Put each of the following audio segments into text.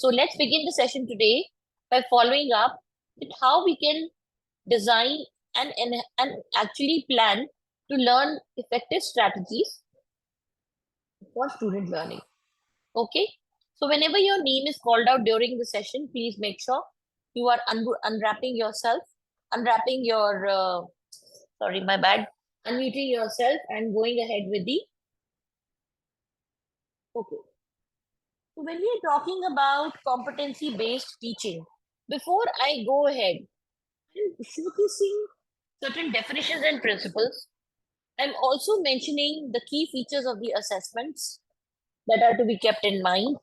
So let's begin the session today by following up with how we can design and actually plan to learn effective strategies for student learning. Okay. So whenever your name is called out during the session, please make sure you are unwrapping yourself, unwrapping your, sorry, my bad, unmuting yourself and going ahead with the, okay. So when we are talking about competency-based teaching, before I go ahead, I'm showcasing certain definitions and principles. I'm also mentioning the key features of the assessments that are to be kept in mind.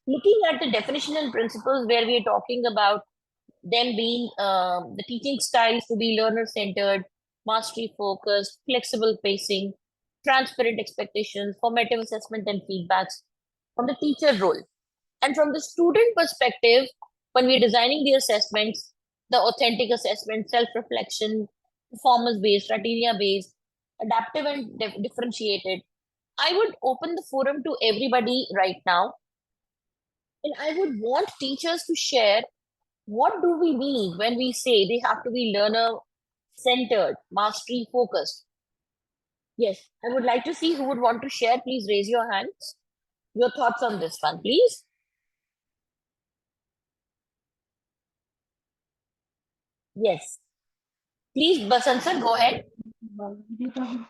Looking at the definition and principles where we are talking about them being the teaching styles to be learner-centered, mastery-focused, flexible pacing, transparent expectations, formative assessment and feedbacks from the teacher role. And from the student perspective, when we're designing the assessments, the authentic assessment, self-reflection, performance-based, criteria-based, adaptive and differentiated, I would open the forum to everybody right now. And I would want teachers to share what do we mean when we say they have to be learner-centered, mastery-focused. Yes, I would like to see who would want to share. Please raise your hands. Your thoughts on this one, please. Yes. Please, Basant sir, go ahead.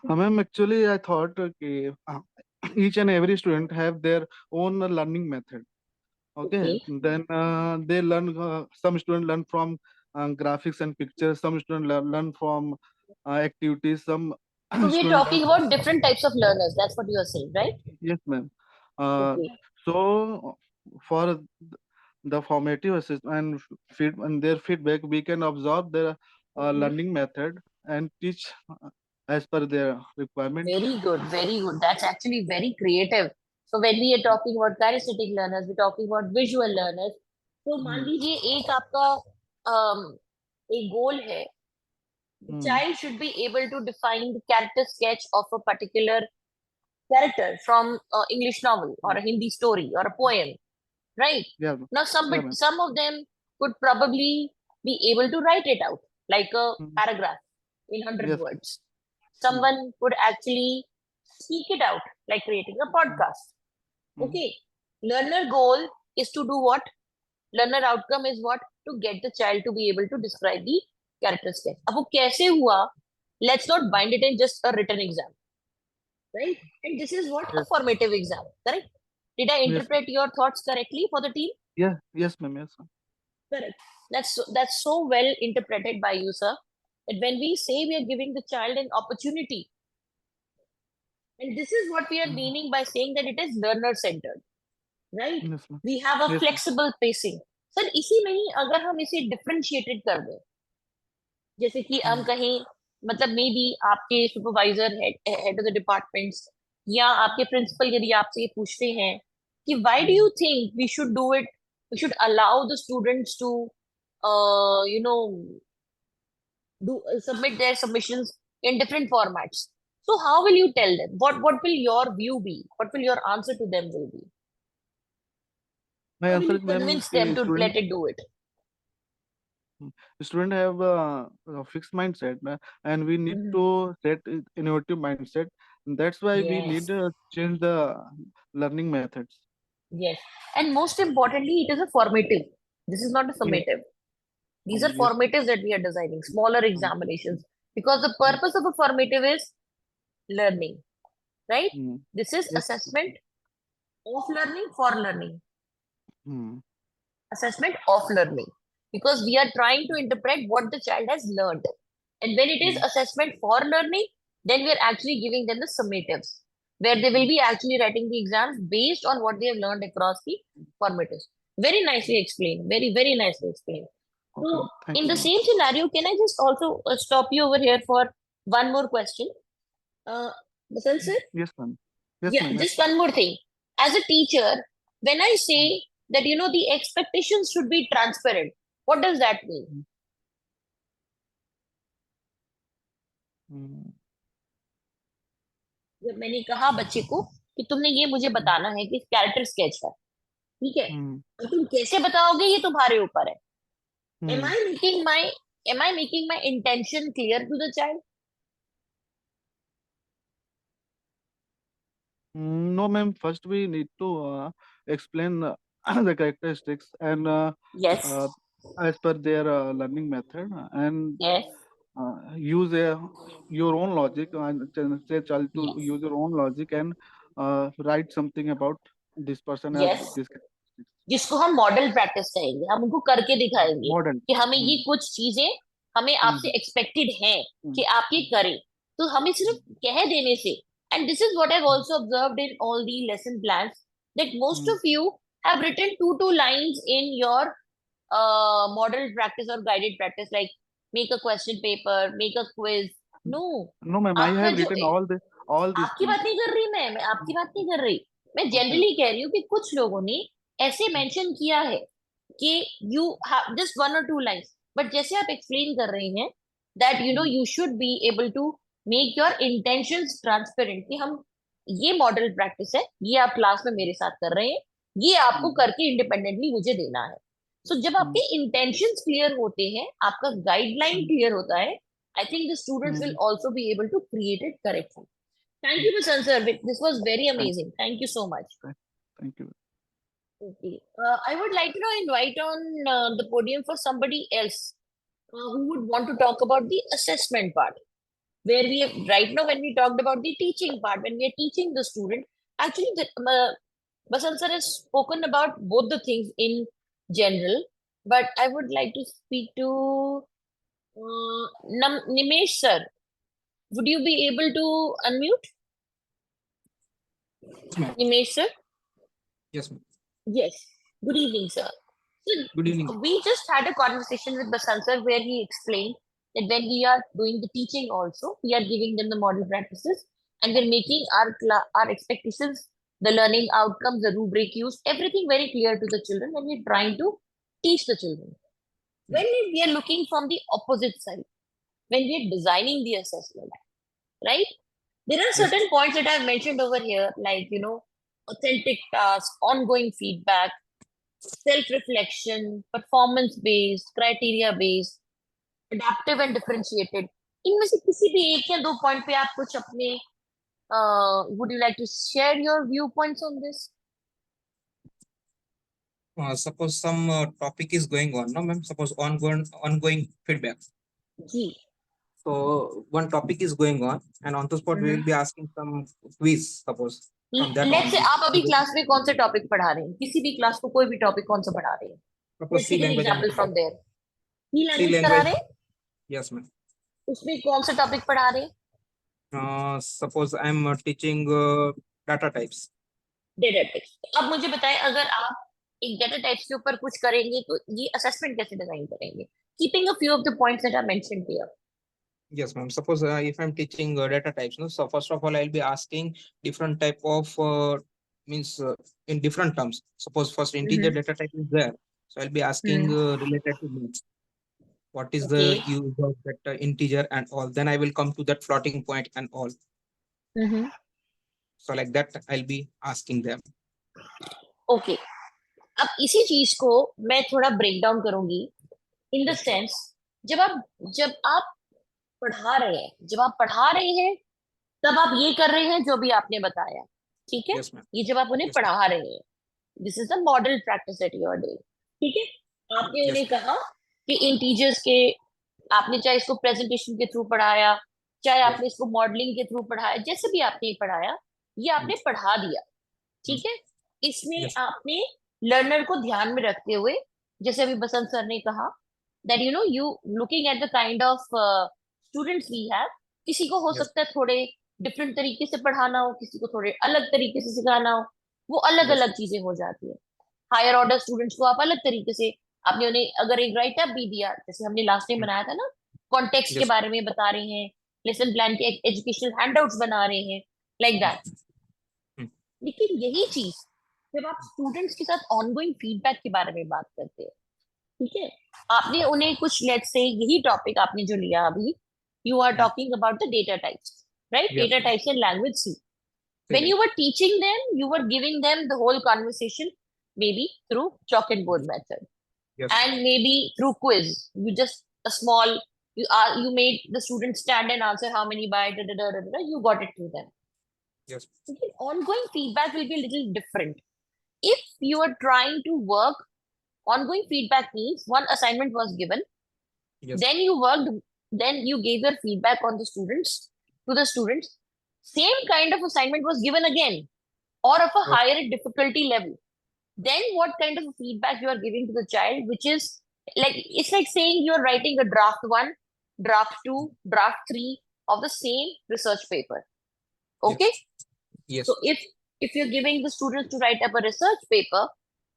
Ma'am, actually, I thought each and every student have their own learning method. Okay, then they learn. Some students learn from graphics and pictures. Some students learn from activities. Some So we're students talking about different types of learners. That's what you are saying, right? yes, ma'am. Uh, Okay. so for the formative assessment and and their feedback, we can observe their learning method and teach as per their requirement. Very good, very good. That's actually very creative. So when we are talking about kinesthetic learners, we're talking about visual learners. तो मान लीजिए एक आपका एक गोल है. The child should be able to define the character sketch of a particular character from an English novel or a Hindi story or a poem, right? Yeah, Now, yeah, ma'am. some of them could probably be able to write it out like a paragraph in 100 Yes. words. Someone could actually speak it out like creating a podcast. Okay. Learner goal is to do what? Learner outcome is what? To get the child to be able to describe the character sketch. अब वो कैसे हुआ? Let's not bind it in just a written exam, right? And this is what a formative exam, correct? Did I interpret your thoughts correctly for the team? Yeah, yes, ma'am. Yes, ma'am. Correct. That's so well interpreted by you, sir. That when we say we are giving the child an opportunity, and this is what we are meaning by saying that it is learner centered, right? Yes, ma'am. We have a Yes, flexible pacing. Sir इसी में ही अगर हम इसे differentiated कर दें, जैसे कि हम कहें मतलब मे बी आपके supervisor head of the departments या आपके प्रिंसिपल यदि आपसे ये पूछते हैं कि why do you think we should do it, we should allow the students to you know do submit their submissions in different formats. So how will you tell them? What will your view be? What will your answer to them will be? my How will answer you is, ma'am, convince them to student let it do it? student have a fixed mindset, and we need to set innovative mindset. And that's why we need Yes, to change the learning methods. yes. And most importantly, it is a formative. This is not a Yes, summative. These are yes. formatives that we are designing, smaller examinations. Because the purpose of a formative is learning, right? This is Yes. assessment of learning for learning. Hmm. Assessment of learning, because we are trying to interpret what the child has learned. And when it is assessment for learning, then we are actually giving them the summatives, where they will be actually writing the exams based on what they have learned across the formatives. Very nicely explained. Very, very nicely explained. Okay. So, Thank in you, the ma'am. same scenario, can I just also stop you over here for one more question? Basant sir? Yes, ma'am. Yes, Yeah, ma'am. Yes, just one more thing. As a teacher, when I say that, the expectations should be transparent, what does that mean? जब मैंने कहा बच्चे को कि तुमने ये मुझे बताना है कि कैरेक्टर स्केच है, ठीक है, हम्म अब तुम कैसे बताओगे ये तुम्हारे ऊपर है. Am hmm I making my am I making my intention clear to the child? No, ma'am. First, we need to explain the characteristics and Yes, uh, as per their learning method, and yes, use your own logic and say child to yes, use your own logic and write something about this person has yes. this characteristics. जिसको हम model practice कहेंगे, हम उनको करके दिखाएंगे Model. कि हमें ये Hmm. कुछ चीजें हमें आपसे Hmm. एक्सपेक्टेड है Hmm. कि आप ये करें. तो हमें सिर्फ कह देने से, and this is what I have also observed in all the lesson plans, that most Hmm. Of you have written two lines in your model practice or guided practice, like make a question paper, make a quiz. No, No, ma'am. I आपका have जो written all these आपकी बात things. नहीं कर रही, मैं आपकी बात नहीं कर रही. मैं Okay. जनरली कह रही हूँ कि कुछ लोगों ने ऐसे मेंशन किया है कि यू हैव जस्ट वन और टू लाइन्स, बट जैसे आप एक्सप्लेन कर रहे हैं that you know Hmm. You should be able to make your intentions transparent, कि हम ये मॉडल प्रैक्टिस है, ये आप क्लास में मेरे साथ कर रहे हैं, ये आपको Hmm. करके इंडिपेंडेंटली मुझे देना है. सो जब Hmm. आपके इंटेंशंस क्लियर होते हैं, आपका गाइडलाइन Hmm. क्लियर होता है, I think the students will Hmm. Also be able to create it correctly. Thank Hmm. you, Vasan sir. This was very Thank, amazing. Thank you so much. thank you. Okay. I would like to now invite on the podium for somebody else who would want to talk about the assessment part. Where we have, right now, when we talked about the teaching part, when we are teaching the student, actually, Vasan sir has spoken about both the things in general. But I would like to speak to Nimesh sir. Would you be able to unmute? Ma'am. Nimesh sir? Yes, ma'am. Yes. Good evening, sir. Good evening. So we just had a conversation with Basant sir where he explained that when we are doing the teaching also, we are giving them the model practices and we're making our expectations, the learning outcomes, the rubric used, everything very clear to the children when we're trying to teach the children. When we are looking from the opposite side, when we are designing the assessment, right? There are Yes. certain points that I've mentioned over here, like, authentic task, ongoing feedback, self-reflection, performance-based, criteria-based, adaptive and differentiated. इनमें से किसी भी एक या दो point पे आप कुछ अपने would you like to share your viewpoints on this? Suppose some topic is going on, no, ma'am. Suppose ongoing feedback. जी. So one topic is going on, and on the spot we will be asking some quiz. Suppose from that let's on. से आप अभी class में कौन से topic पढ़ा रहे हैं, किसी भी क्लास को कोई भी टॉपिक कौन सा पढ़ा रहे हैं. Suppose let's C take an language I'm example from there. ही C लैंग्वेज करा language. रहे हैं, Yes, ma'am. उसमें कौन सा टॉपिक पढ़ा रहे हैं. Suppose I'm teaching data types. Data types. अब मुझे बताएं, अगर आप एक डेटा टाइप्स के ऊपर कुछ करेंगे तो ये असेसमेंट कैसे डिजाइन करेंगे, keeping a few of the points that I mentioned here. Yes, ma'am. Suppose if I'm teaching data types, no. So first of all, I'll be asking different type of means in different terms. Suppose first integer data type is there, so I'll be asking related to means. What is okay. the use of that integer and all? Then I will come to that floating point and all. So like that, I'll be asking them. Okay. अब इसी चीज को मैं थोड़ा break down करूंगी in the Yes, ma'am. Sense, जब आप पढ़ा रहे हैं तब आप ये कर रहे हैं जो भी आपने बताया, ठीक है. Yes, ma'am. ये जब आप उन्हें Yes, ma'am. पढ़ा रहे हैं, this is the model practice that you are doing, ठीक है. आपने Yes, उन्हें ma'am. कहा कि इंटीजर्स के, आपने चाहे इसको प्रेजेंटेशन के थ्रू पढ़ाया, चाहे Yes. आपने इसको मॉडलिंग के थ्रू पढ़ाया, जैसे भी आपने पढ़ाया, ये आपने पढ़ा दिया, ठीक है. इसमें Yes. आपने लर्नर को ध्यान में रखते हुए, जैसे अभी बसंत सर ने कहा that you looking at the kind of students we have, किसी को हो Yes. सकता है थोड़े डिफरेंट तरीके से पढ़ाना हो, किसी को थोड़े अलग तरीके से सिखाना हो, वो अलग Yes. अलग चीजें हो जाती है. हायर ऑर्डर स्टूडेंट्स को आप अलग तरीके से, आपने उन्हें अगर एक राइट अप भी दिया, जैसे हमने लास्ट टाइम बनाया था ना, कॉन्टेक्स्ट के Yes. बारे में बता रहे हैं, लेसन प्लान के एजुकेशनल हैंडआउट्स बना रहे हैं, लाइक दैट. Hmm. लेकिन यही चीज जब आप स्टूडेंट्स के साथ ऑनगोइंग फीडबैक के बारे में बात करते हैं, ठीक है, आपने उन्हें कुछ, लेट्स से यही टॉपिक आपने जो लिया अभी, you are talking about the data types, right, Yes. Data types in language C. Correct. When you were teaching them, you were giving them the whole conversation maybe through chalk and board method, Yes. and maybe through quiz. You just a small, you made the students stand and answer how many by you got it through them. Yes. Okay, ongoing feedback will be a little different. If you are trying to work, ongoing feedback means one assignment was given, Yes. then you worked, then you gave your feedback on the students to the students. Same kind of assignment was given again, or of a Yes. higher difficulty level. Then what kind of feedback you are giving to the child, which is like, it's like saying you're writing a draft 1, draft 2, draft 3 of the same research paper. Okay? Yes. So if you're giving the students to write up a research paper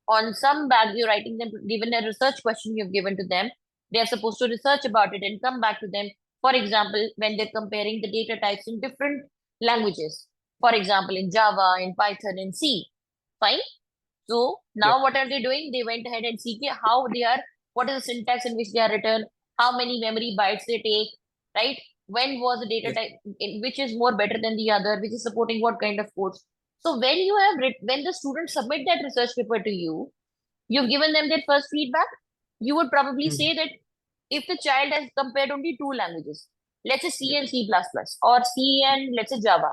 on some bag, you're writing them, given a research question you've given to them, they are supposed to research about it and come back to them. For example, when they're comparing the data types in different languages, for example, in Java, in Python, in C, fine. So now what are they doing? They went ahead and see how they are, what is the syntax in which they are written, how many memory bytes they take, right? When was the data Yes. type, which is more better than the other, which is supporting what kind of codes. So when you have when the students submit that research paper to you, you've given them their first feedback, you would probably Mhm. say that if the child has compared only 2 languages, let's say C and C++, or C and let's say Java,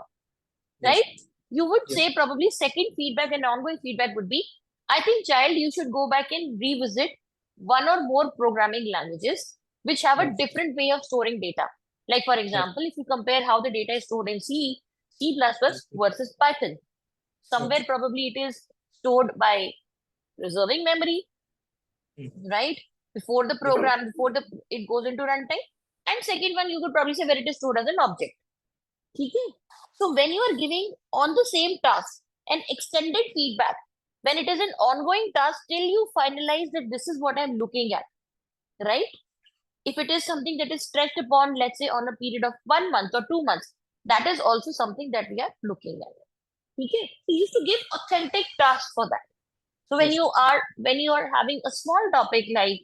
Yes. right? You would Yes. say probably second feedback and ongoing feedback would be, I think child, you should go back and revisit one or more programming languages which have a Yes. different way of storing data. Like for example, if you compare how the data is stored in C, C++ versus Python, somewhere probably it is stored by reserving memory, right? Before the program, before the it goes into runtime. And second one, you could probably say where it is stored as an object. Okay? So when you are giving on the same task an extended feedback, when it is an ongoing task till you finalize that this is what I'm looking at, right? If it is something that is stretched upon, let's say on a period of 1 month or 2 months, that is also something that we are looking at. Okay? So you used to give authentic tasks for that. So when Yes. you are having a small topic like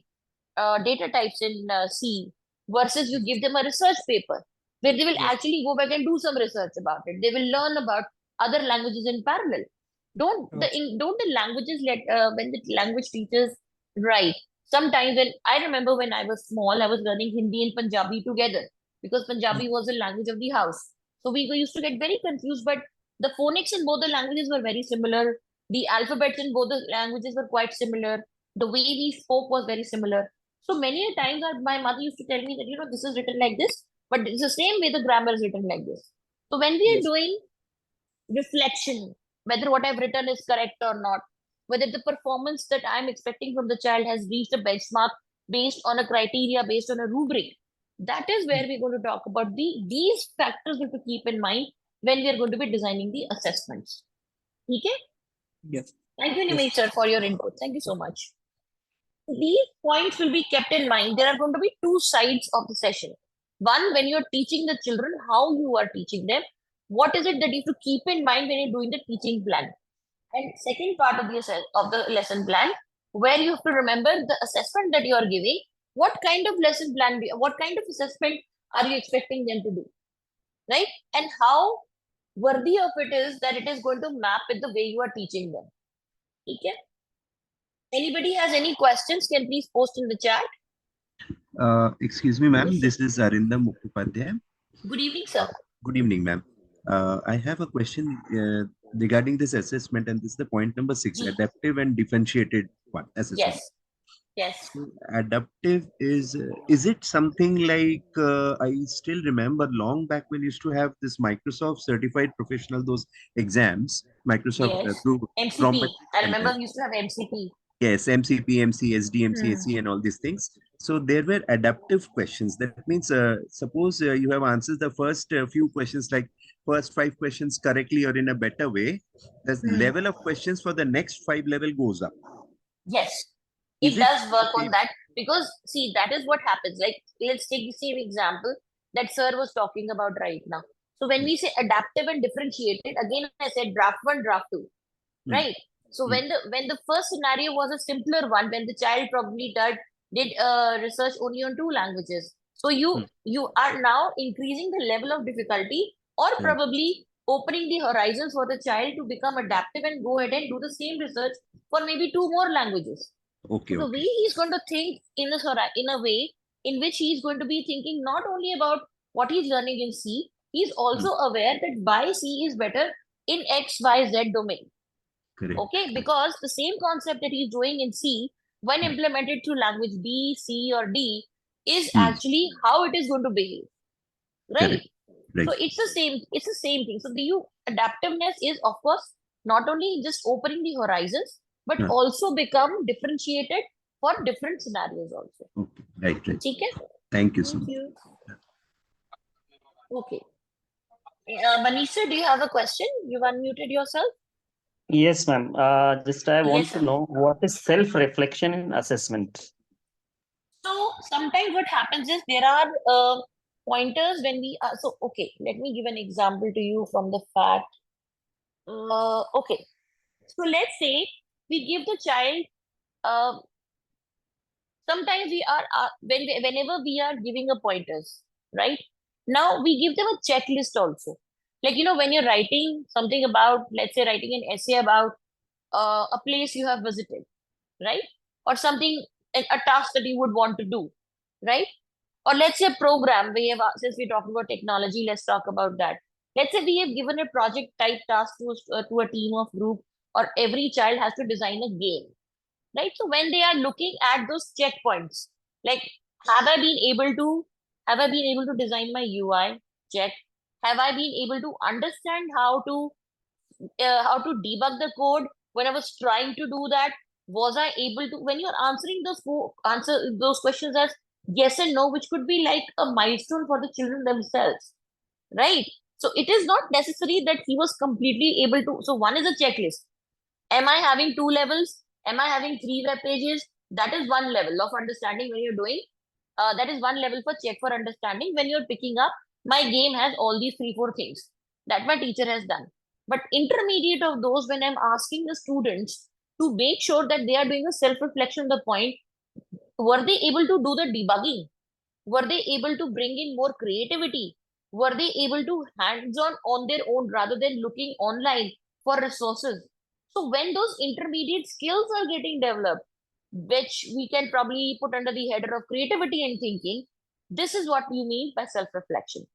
data types in C versus you give them a research paper where they will Yes. actually go back and do some research about it. They will learn about other languages in parallel. Don't the languages let when the language teachers write. Sometimes when I remember when I was small, I was learning Hindi and Punjabi together because Punjabi was the language of the house. So we used to get very confused, but the phonics in both the languages were very similar. The alphabets in both the languages were quite similar. The way we spoke was very similar. So many a times my mother used to tell me that, this is written like this, but it's the same way the grammar is written like this. So when we are Yes. doing reflection, whether what I've written is correct or not, whether the performance that I'm expecting from the child has reached a benchmark based on a criteria, based on a rubric, that is where we're going to talk about these factors we have to keep in mind when we are going to be designing the assessments. Okay? Yes. Thank you, Yes. Nimish sir, for your input. Thank you so much. These points will be kept in mind. There are going to be 2 sides of the session. One, when you're teaching the children, how you are teaching them, what is it that you have to keep in mind when you're doing the teaching plan. And second part of the lesson plan, where you have to remember the assessment that you are giving, what kind of lesson plan, what kind of assessment are you expecting them to do, right? And how worthy of it is that it is going to map with the way you are teaching them. Okay? Anybody has any questions, can please post in the chat. Excuse me, ma'am. Yes, This is Arindam Mukhopadhyay. good evening, sir. Good evening, ma'am. I have a question regarding this assessment, and this is the point number 6, adaptive and differentiated one assessment. Yes. So adaptive is it something like I still remember long back when we used to have this Microsoft Certified Professional, those exams, Microsoft Yes. approved MCP. from I remember we used to have MCP. Yes, MCP, MC, SDM, Hmm. CSE, and all these things. So there were adaptive questions. That means, suppose you have answered the first few questions, like first 5 questions correctly or in a better way, the level of questions for the next 5 level goes up. Yes, Is it it does work on same? that because see, that is what happens. Like, let's take the same example that sir was talking about right now. So when we say adaptive and differentiated, again I said draft 1, draft 2, right? So when the first scenario was a simpler one, when the child probably did research only on 2 languages, so you are now increasing the level of difficulty, or probably opening the horizons for the child to become adaptive and go ahead and do the same research for maybe two more languages. Okay, So the okay. way he's going to think in a way in which he's going to be thinking not only about what he's learning in C, he's also aware that why C is better in X, Y, Z domain. Correct. Okay, because the same concept that he's doing in C, when implemented to language B, C, or D, is actually how it is going to behave. Right? Correct. Right. So it's the same thing. So the adaptiveness is of course not only just opening the horizons, but Yeah. also become differentiated for different scenarios also. Okay. Right, right. ठीक है? Thank you so Thank much. you. Okay. Manisha, do you have a question? You've unmuted yourself. Yes, ma'am. Just I want Yes, to sir. know what is self-reflection in assessment. So sometimes what happens is there are pointers when we are so okay. Let me give an example to you from the fact. Okay. So let's say we give the child sometimes we are whenever we are giving a pointers, right? Now we give them a checklist also, like when you're writing something about, let's say, writing an essay about a place you have visited, right? Or something, a task that you would want to do, right? Or let's say a program we have, since we're talking about technology, let's talk about that. Let's say we have given a project type task to a team of group, or every child has to design a game, right? So when they are looking at those checkpoints, like have I been able to design my UI? Check. Have I been able to understand how to debug the code when I was trying to do that? Was I able to? When you're answering answer those questions as yes and no, which could be like a milestone for the children themselves, right? So it is not necessary that he was completely able to. So one is a checklist. Am I having two levels? Am I having three web pages? That is one level of understanding when you're doing. That is one level for check for understanding when you're picking up. My game has all these three, four things that my teacher has done. But intermediate of those, when I'm asking the students to make sure that they are doing a self-reflection, the point, were they able to do the debugging? Were they able to bring in more creativity? Were they able to hands on their own rather than looking online for resources? So when those intermediate skills are getting developed, which we can probably put under the header of creativity and thinking, this is what we mean by self-reflection.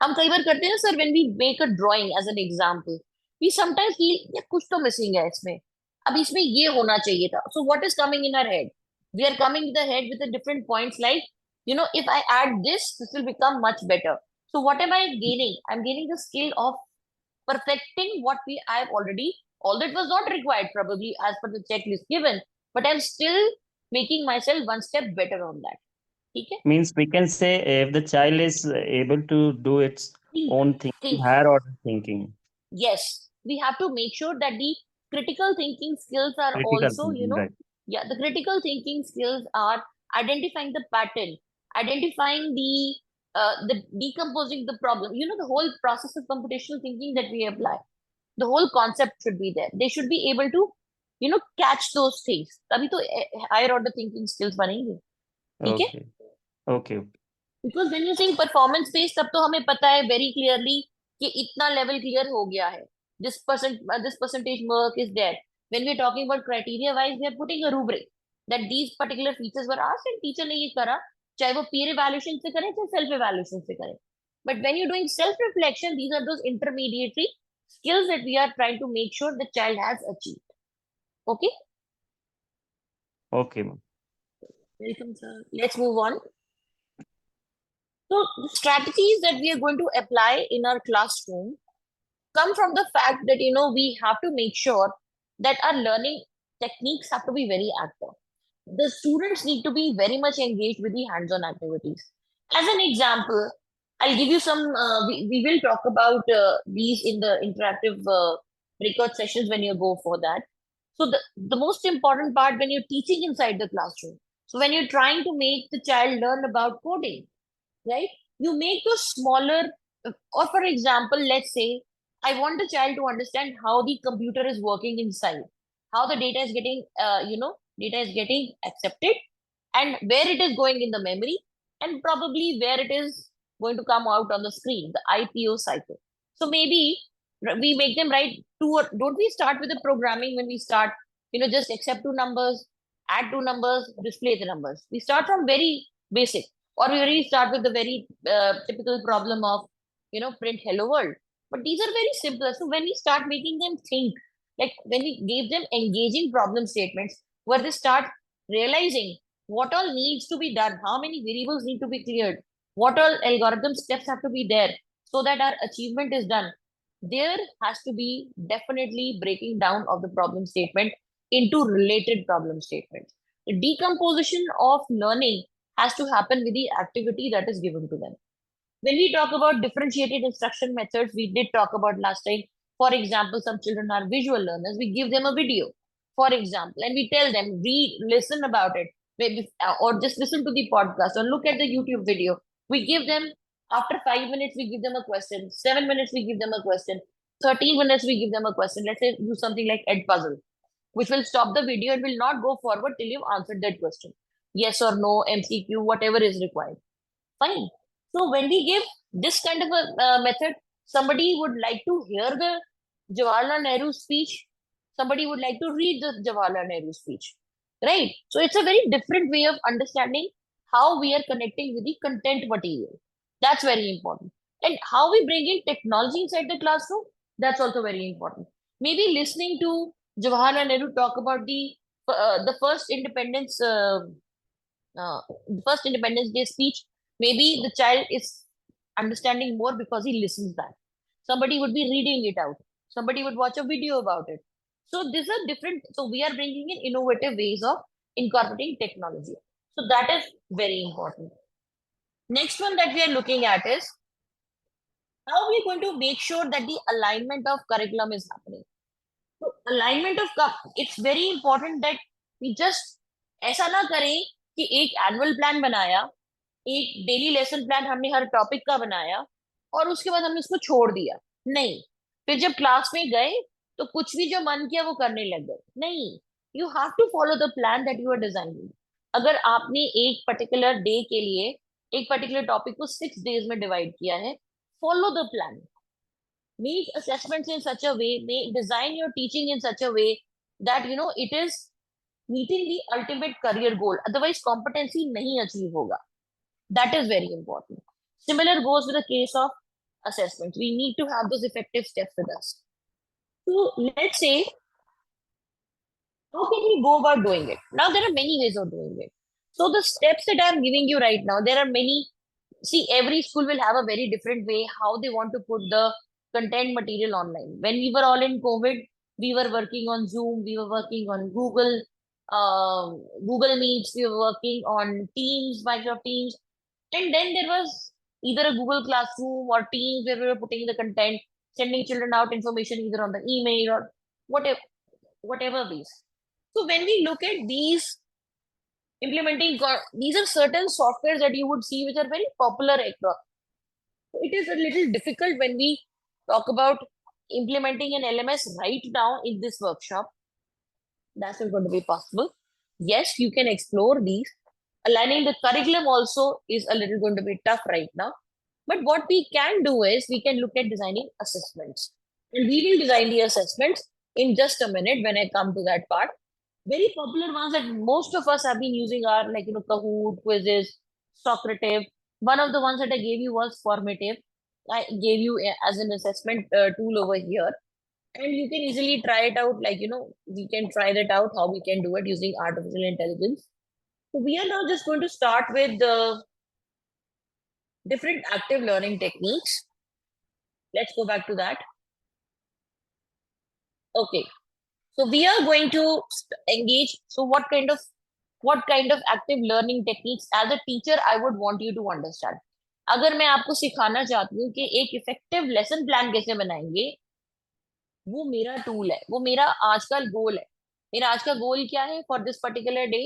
हम कई बार करते हैं sir, when we make a drawing as an example, we sometimes feel यार कुछ तो missing है इसमें, अब इसमें ये होना चाहिए था. So what is coming in our head? We are coming to the head with the different points like, if I add this will become much better. So what am I gaining? I'm gaining the skill of perfecting what I've already, although it was not required probably as per the checklist given, but I'm still making myself one step better on that. ठीक है? Means we can say if the child is able to do its own thinking, Think. higher order thinking. Yes, we have to make sure that the critical thinking skills are Critical also, thinking, right. yeah, the critical thinking skills are identifying the pattern, identifying the decomposing the problem. The whole process of computational thinking that we apply, the whole concept should be there. They should be able to, catch those things. तभी तो higher order thinking skills बनेंगे. ठीक है? Okay. Okay. Because when you think performance based, तब तो हमें पता है very clearly कि इतना level clear हो गया है. This percentage mark is there. When we're talking about criteria wise, we are putting a rubric that these particular features were asked and teacher ने ये करा, चाहे वो peer evaluation से करे, चाहे self evaluation से करे. But when you're doing self reflection, these are those intermediary skills that we are trying to make sure the child has achieved. Okay? Okay, ma'am. Welcome, sir. Let's move on. So the strategies that we are going to apply in our classroom come from the fact that we have to make sure that our learning techniques have to be very active. The students need to be very much engaged with the hands-on activities. As an example, I'll give you some. We will talk about these in the interactive record sessions when you go for that. So the most important part when you're teaching inside the classroom. So when you're trying to make the child learn about coding, right? You make those smaller, or for example, let's say I want the child to understand how the computer is working inside, how the data is getting, data is getting accepted, and where it is going in the memory, and probably where it is going to come out on the screen, the IPO cycle. So maybe we make them write two, or don't we start with the programming when we start, just accept two numbers, add two numbers, display the numbers. We start from very basic, or we really start with the very typical problem of, print hello world. But these are very simple. So when we start making them think, like when we give them engaging problem statements, where they start realizing what all needs to be done, how many variables need to be cleared, what all algorithm steps have to be there so that our achievement is done. There has to be definitely breaking down of the problem statement into related problem statements. The decomposition of learning has to happen with the activity that is given to them. When we talk about differentiated instruction methods, we did talk about last time. For example, some children are visual learners. We give them a video, for example, and we tell them, read, listen about it, maybe, or just listen to the podcast or look at the YouTube video. We give them, after 5 minutes, we give them a question. 7 minutes, we give them a question. 13 minutes, we give them a question. Let's say do something like Ed Puzzle, which will stop the video and will not go forward till you've answered that question. Yes or no, MCQ, whatever is required. Fine. So when we give this kind of a method, somebody would like to hear the Jawaharlal Nehru speech. Somebody would like to read the Jawaharlal Nehru speech, right? So it's a very different way of understanding how we are connecting with the content material. That's very important. And how we bring in technology inside the classroom, that's also very important. Maybe listening to Jawaharlal Nehru talk about the first Independence Day speech. Maybe the child is understanding more because he listens that. Somebody would be reading it out. Somebody would watch a video about it. So these are different. So we are bringing in innovative ways of incorporating technology. So that is very important. Next one that we are looking at is how we are going to make sure that the alignment of curriculum is happening. So alignment of it's very important that we just ऐसा ना करें कि एक annual plan बनाया, एक daily lesson plan हमने हर topic का बनाया और उसके बाद हमने उसको छोड़ दिया। नहीं, फिर जब क्लास में गए तो कुछ भी जो मन किया वो करने लग गए। नहीं, you have to follow the plan that you are designing. अगर आपने एक पर्टिकुलर डे के लिए एक पर्टिकुलर टॉपिक को 6 डेज में डिवाइड किया है, follow the plan, make assessments in such a way, design your teaching in such a way that it is meeting the ultimate career goal. Otherwise competency nahi achieve hoga. That is very important. Similar goes with the case of assessment. We need to have those effective steps with us. So let's say, how can we go about doing it? Now there are many ways of doing it. So the steps that I'm giving you right now, there are many. See, every school will have a very different way how they want to put the content material online. When we were all in COVID, we were working on Zoom, we were working on Google Meets, we were working on Teams, Microsoft Teams, and then there was either a Google Classroom or Teams where we were putting the content, sending children out information either on the email or whatever ways. So when we look at these these are certain softwares that you would see which are very popular across. It is a little difficult when we talk about implementing an LMS right now in this workshop. That's not going to be possible. Yes, you can explore these. Aligning the curriculum also is a little going to be tough right now. But what we can do is we can look at designing assessments. And we will design the assessments in just a minute when I come to that part. Very popular ones that most of us have been using are like, Kahoot, quizzes, Socrative. One of the ones that I gave you was Formative. I gave you as an assessment tool over here. And you can easily try it out. Like, we can try that out, how we can do it using artificial intelligence. So we are now just going to start with the different active learning techniques. Let's go back to that. Okay. So we are going to engage. So what kind of active learning techniques as a teacher I would want you to understand. अगर मैं आपको सिखाना चाहती हूँ कि एक effective lesson plan कैसे बनाएंगे, वो मेरा टूल है, वो मेरा आज का गोल है। मेरा आज का गोल क्या है for this particular day?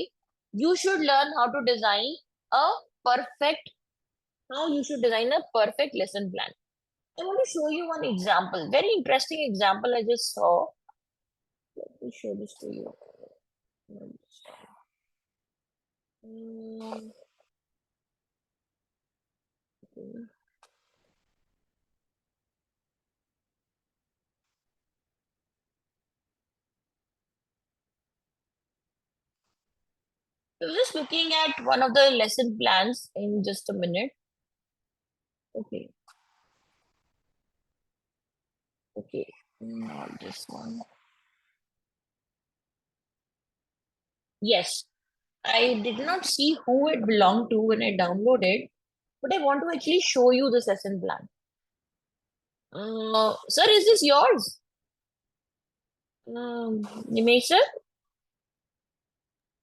You should learn how to design a perfect lesson plan. I want to show you one example, very interesting example I just saw. Let me show this to you. Okay. So just looking at one of the lesson plans in just a minute. Okay. Okay. Not this one. Yes. I did not see who it belonged to when I downloaded, but I want to actually show you this lesson plan. Sir, is this yours? Nimesh sir,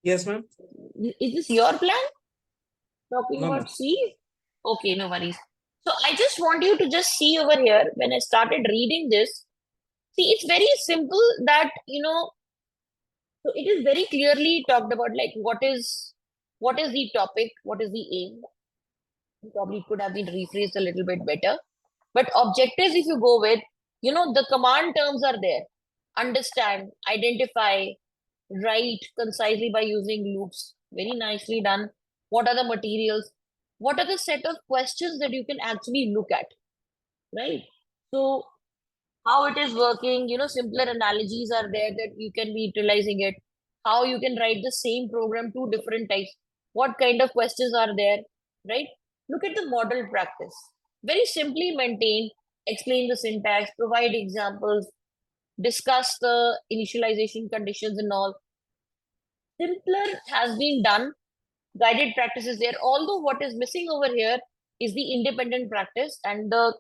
Yes, ma'am. is this your plan? Talking No, ma'am. about C? Okay, no worries. So I just want you to just see over here when I started reading this. See, it's very simple that, so it is very clearly talked about like what is the topic, what is the aim. Probably it could have been rephrased a little bit better. But objectives, if you go with, the command terms are there. Understand, identify, write concisely by using loops. Very nicely done. What are the materials? What are the set of questions that you can actually look at? Right? So how it is working, simpler analogies are there that you can be utilizing it. How you can write the same program, two different types. What kind of questions are there, right? Look at the model practice. Very simply maintained, explain the syntax, provide examples, discuss the initialization conditions and all. Simpler has been done, guided practice is there. Although what is missing over here is the independent practice and the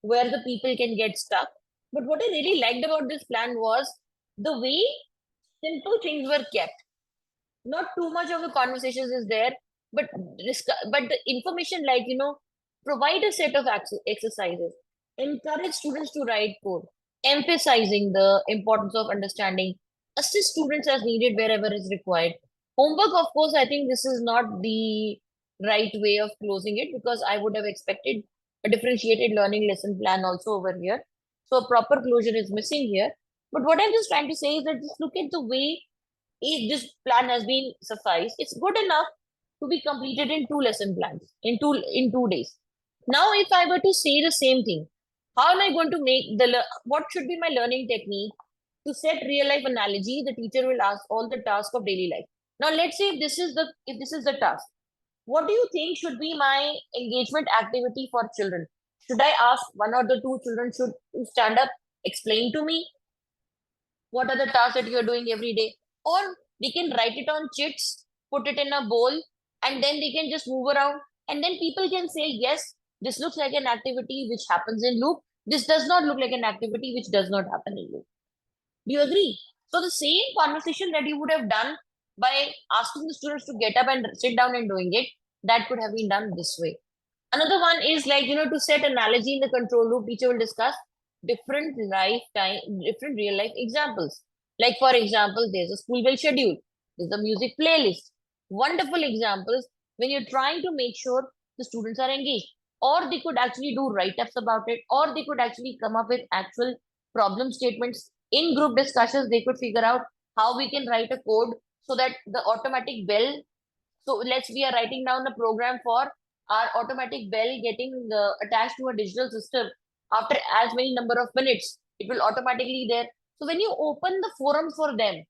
where the people can get stuck. But what I really liked about this plan was the way simple things were kept. Not too much of the conversations is there, but but the information like provide a set of exercises, encourage students to write code, emphasizing the importance of understanding, assist students as needed wherever is required. Homework, of course, I think this is not the right way of closing it because I would have expected a differentiated learning lesson plan also over here. So a proper closure is missing here. But what I'm just trying to say is that just look at the way if this plan has been sufficed, it's good enough to be completed in two lesson plans in 2 days. Now, if I were to say the same thing, how am I going to make what should be my learning technique to set real life analogy? The teacher will ask all the tasks of daily life. Now, let's say if this is the task, what do you think should be my engagement activity for children? Should I ask one or the two children should stand up, explain to me what are the tasks that you're doing every day? Or they can write it on chits, put it in a bowl, and then they can just move around. And then people can say, yes, this looks like an activity which happens in loop. This does not look like an activity which does not happen in loop. Do you agree? So the same conversation that you would have done by asking the students to get up and sit down and doing it, that could have been done this way. Another one is like, to set analogy in the control loop, teacher will discuss different different real life examples. Like, for example, there's a school bell schedule, there's a music playlist. Wonderful examples when you're trying to make sure the students are engaged. Or they could actually do write ups about it, or they could actually come up with actual problem statements. In group discussions, they could figure out how we can write a code so that the automatic bell. So we are writing down a program for our automatic bell getting attached to a digital system after as many number of minutes. It will automatically there. So when you open the forum for them,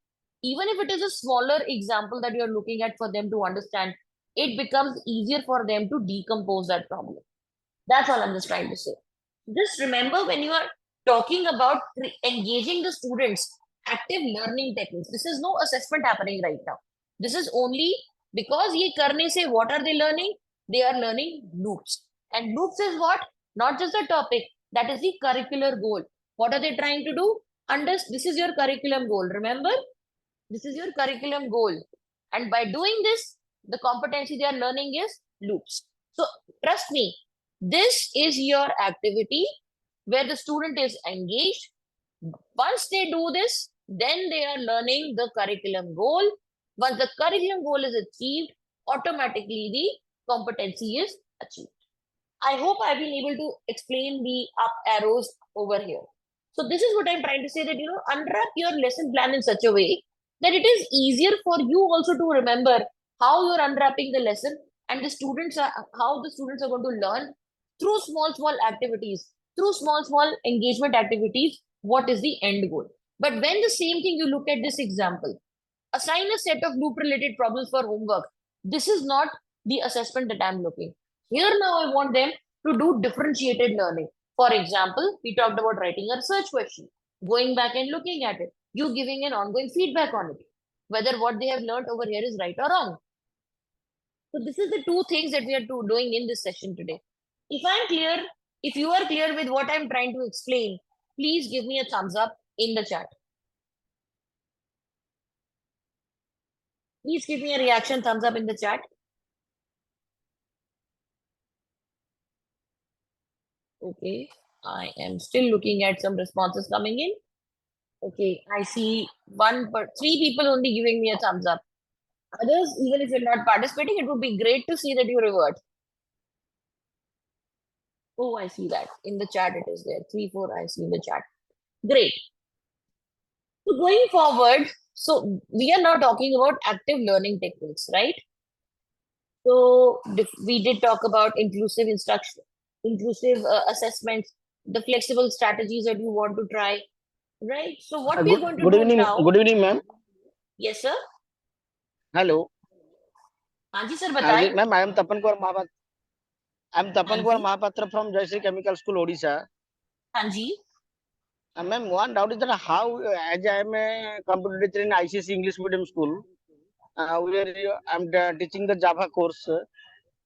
even if it is a smaller example that you're looking at for them to understand, it becomes easier for them to decompose that problem. That's all I'm just trying to say. Just remember when you are talking about engaging the students, active learning techniques, this is no assessment happening right now. This is only because ye karne se what are they learning? They are learning loops. And loops is what? Not just the topic. That is the curricular goal. What are they trying to do? This is your curriculum goal. Remember? This is your curriculum goal. And by doing this, the competency they are learning is loops. So trust me, this is your activity where the student is engaged. Once they do this, then they are learning the curriculum goal. Once the curriculum goal is achieved, automatically the competency is achieved. I hope I've been able to explain the up arrows over here. So this is what I'm trying to say that, unwrap your lesson plan in such a way that it is easier for you also to remember how you're unwrapping the lesson and how the students are going to learn through small activities, through small engagement activities, what is the end goal. But when the same thing you look at this example, assign a set of loop related problems for homework. This is not the assessment that I'm looking. Here now I want them to do differentiated learning. For example, we talked about writing a research question, going back and looking at it, you giving an ongoing feedback on it, whether what they have learned over here is right or wrong. So this is the two things that we are doing in this session today. If I'm clear, if you are clear with what I'm trying to explain, please give me a thumbs up in the chat. Please give me a reaction thumbs up in the chat. Okay, I am still looking at some responses coming in. Okay, I see one, but three people only giving me a thumbs up. Others, even if you're not participating, it would be great to see that you revert. Oh, I see that. In the chat it is there. 3, 4, I see in the chat. Great. So going forward, so we are now talking about active learning techniques, right? So we did talk about inclusive instruction, inclusive assessments, the flexible strategies that you want to try, right? So what we are going to Good do evening, now? good evening, ma'am. Yes, sir. Hello. हाँ जी sir बताएं. Ma'am, I am Tapan Kumar Mahapatra. I am Tapan हाँ Kumar ji. Mahapatra from Jayashree Chemical School, Odisha. हाँ जी. Ma'am, one doubt is that how, as I am a computer teacher in ICC English medium school, where I am teaching the Java course.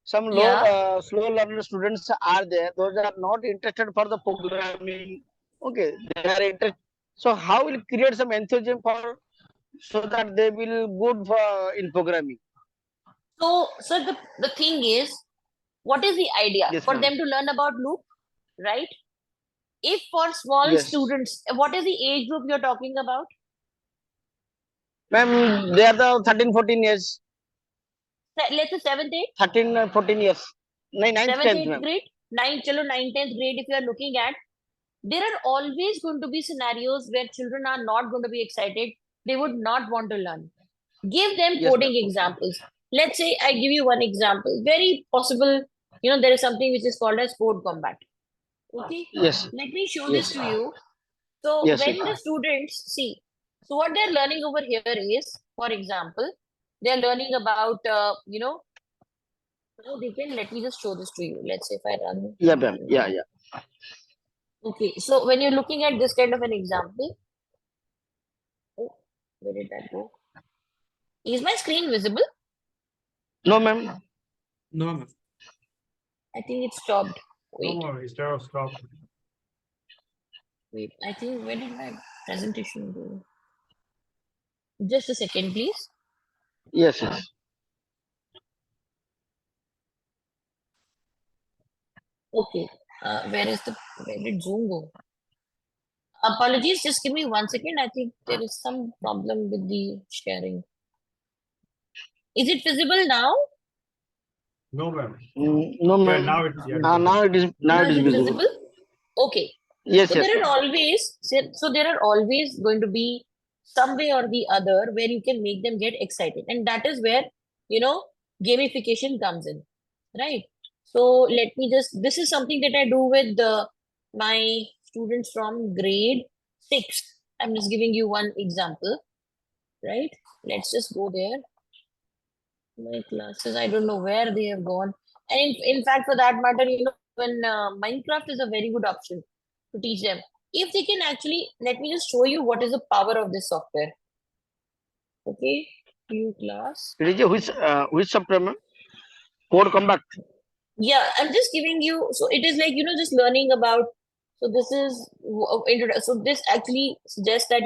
Some Yeah. slow learner students are there. Those are not interested for the programming. Okay, they are interested. So how will create some enthusiasm for so that they will good for in programming? So, sir, the thing is, what is the idea? Yes, For ma'am. them to learn about loop, right? If for small Yes. students, what is the age group you're talking about? Ma'am, they are the 13, 14 years. Let's say 7th, 8th, 13, 14 years. 9th, 7th, 10th, 8th ma'am. grade, 9th, 10th grade, if you are looking at, there are always going to be scenarios where children are not going to be excited. They would not want to learn. Give them Yes, coding ma'am. examples. Let's say I give you one example. Very possible, there is something which is called as code combat. Okay. Yes. Let me show Yes. this to you. So Yes, when yes. the students see, so what they're learning over here is, for example, they're learning about, how they can, let me just show this to you. Let's say if I run. Yeah, ma'am. Yeah, yeah. Okay, so when you're looking at this kind of an example, oh, where did that go? Is my screen visible? No, ma'am. No, ma'am. I think it stopped. No Wait, more, it's just stop. wait. I think where did my presentation go? Just a second, please. Yes, yes. Okay, where did Zoom go? Apologies, just give me 1 second. I think there is some problem with the sharing. Is it visible now? No, ma'am. No, Yeah, ma'am. now it's Now it is Now is it visible. visible? Okay. Yes, So yes. there are ma'am. always there are always going to be some way or the other where you can make them get excited, and that is where gamification comes in, right? So let me this is something that I do with my students from grade 6. I'm just giving you one example, right? Let's just go there. My classes, I don't know where they have gone. And in fact, for that matter, when Minecraft is a very good option to teach them. If they can actually, let me just show you what is the power of this software. Okay, new class. Which software, ma'am? Code Combat. Yeah, I'm just giving you, so it is like, just learning about, so this is, so this actually suggests that,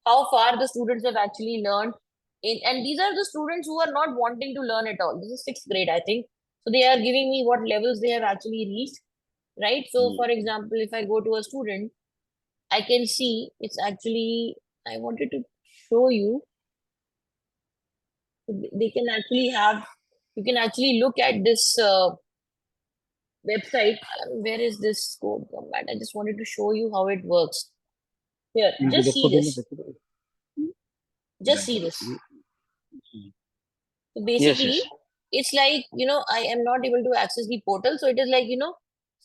how far the students have actually learned. And these are the students who are not wanting to learn at all. This is 6th grade, I think. So they are giving me what levels they have actually reached, right? So for example, if I go to a student, I can see it's actually, I wanted to show you, they can actually have, you can actually look at this website. Where is this code combat? I just wanted to show you how it works. Here, just see this. Just see this. So basically, yes. it's like, I am not able to access the portal. So it is like,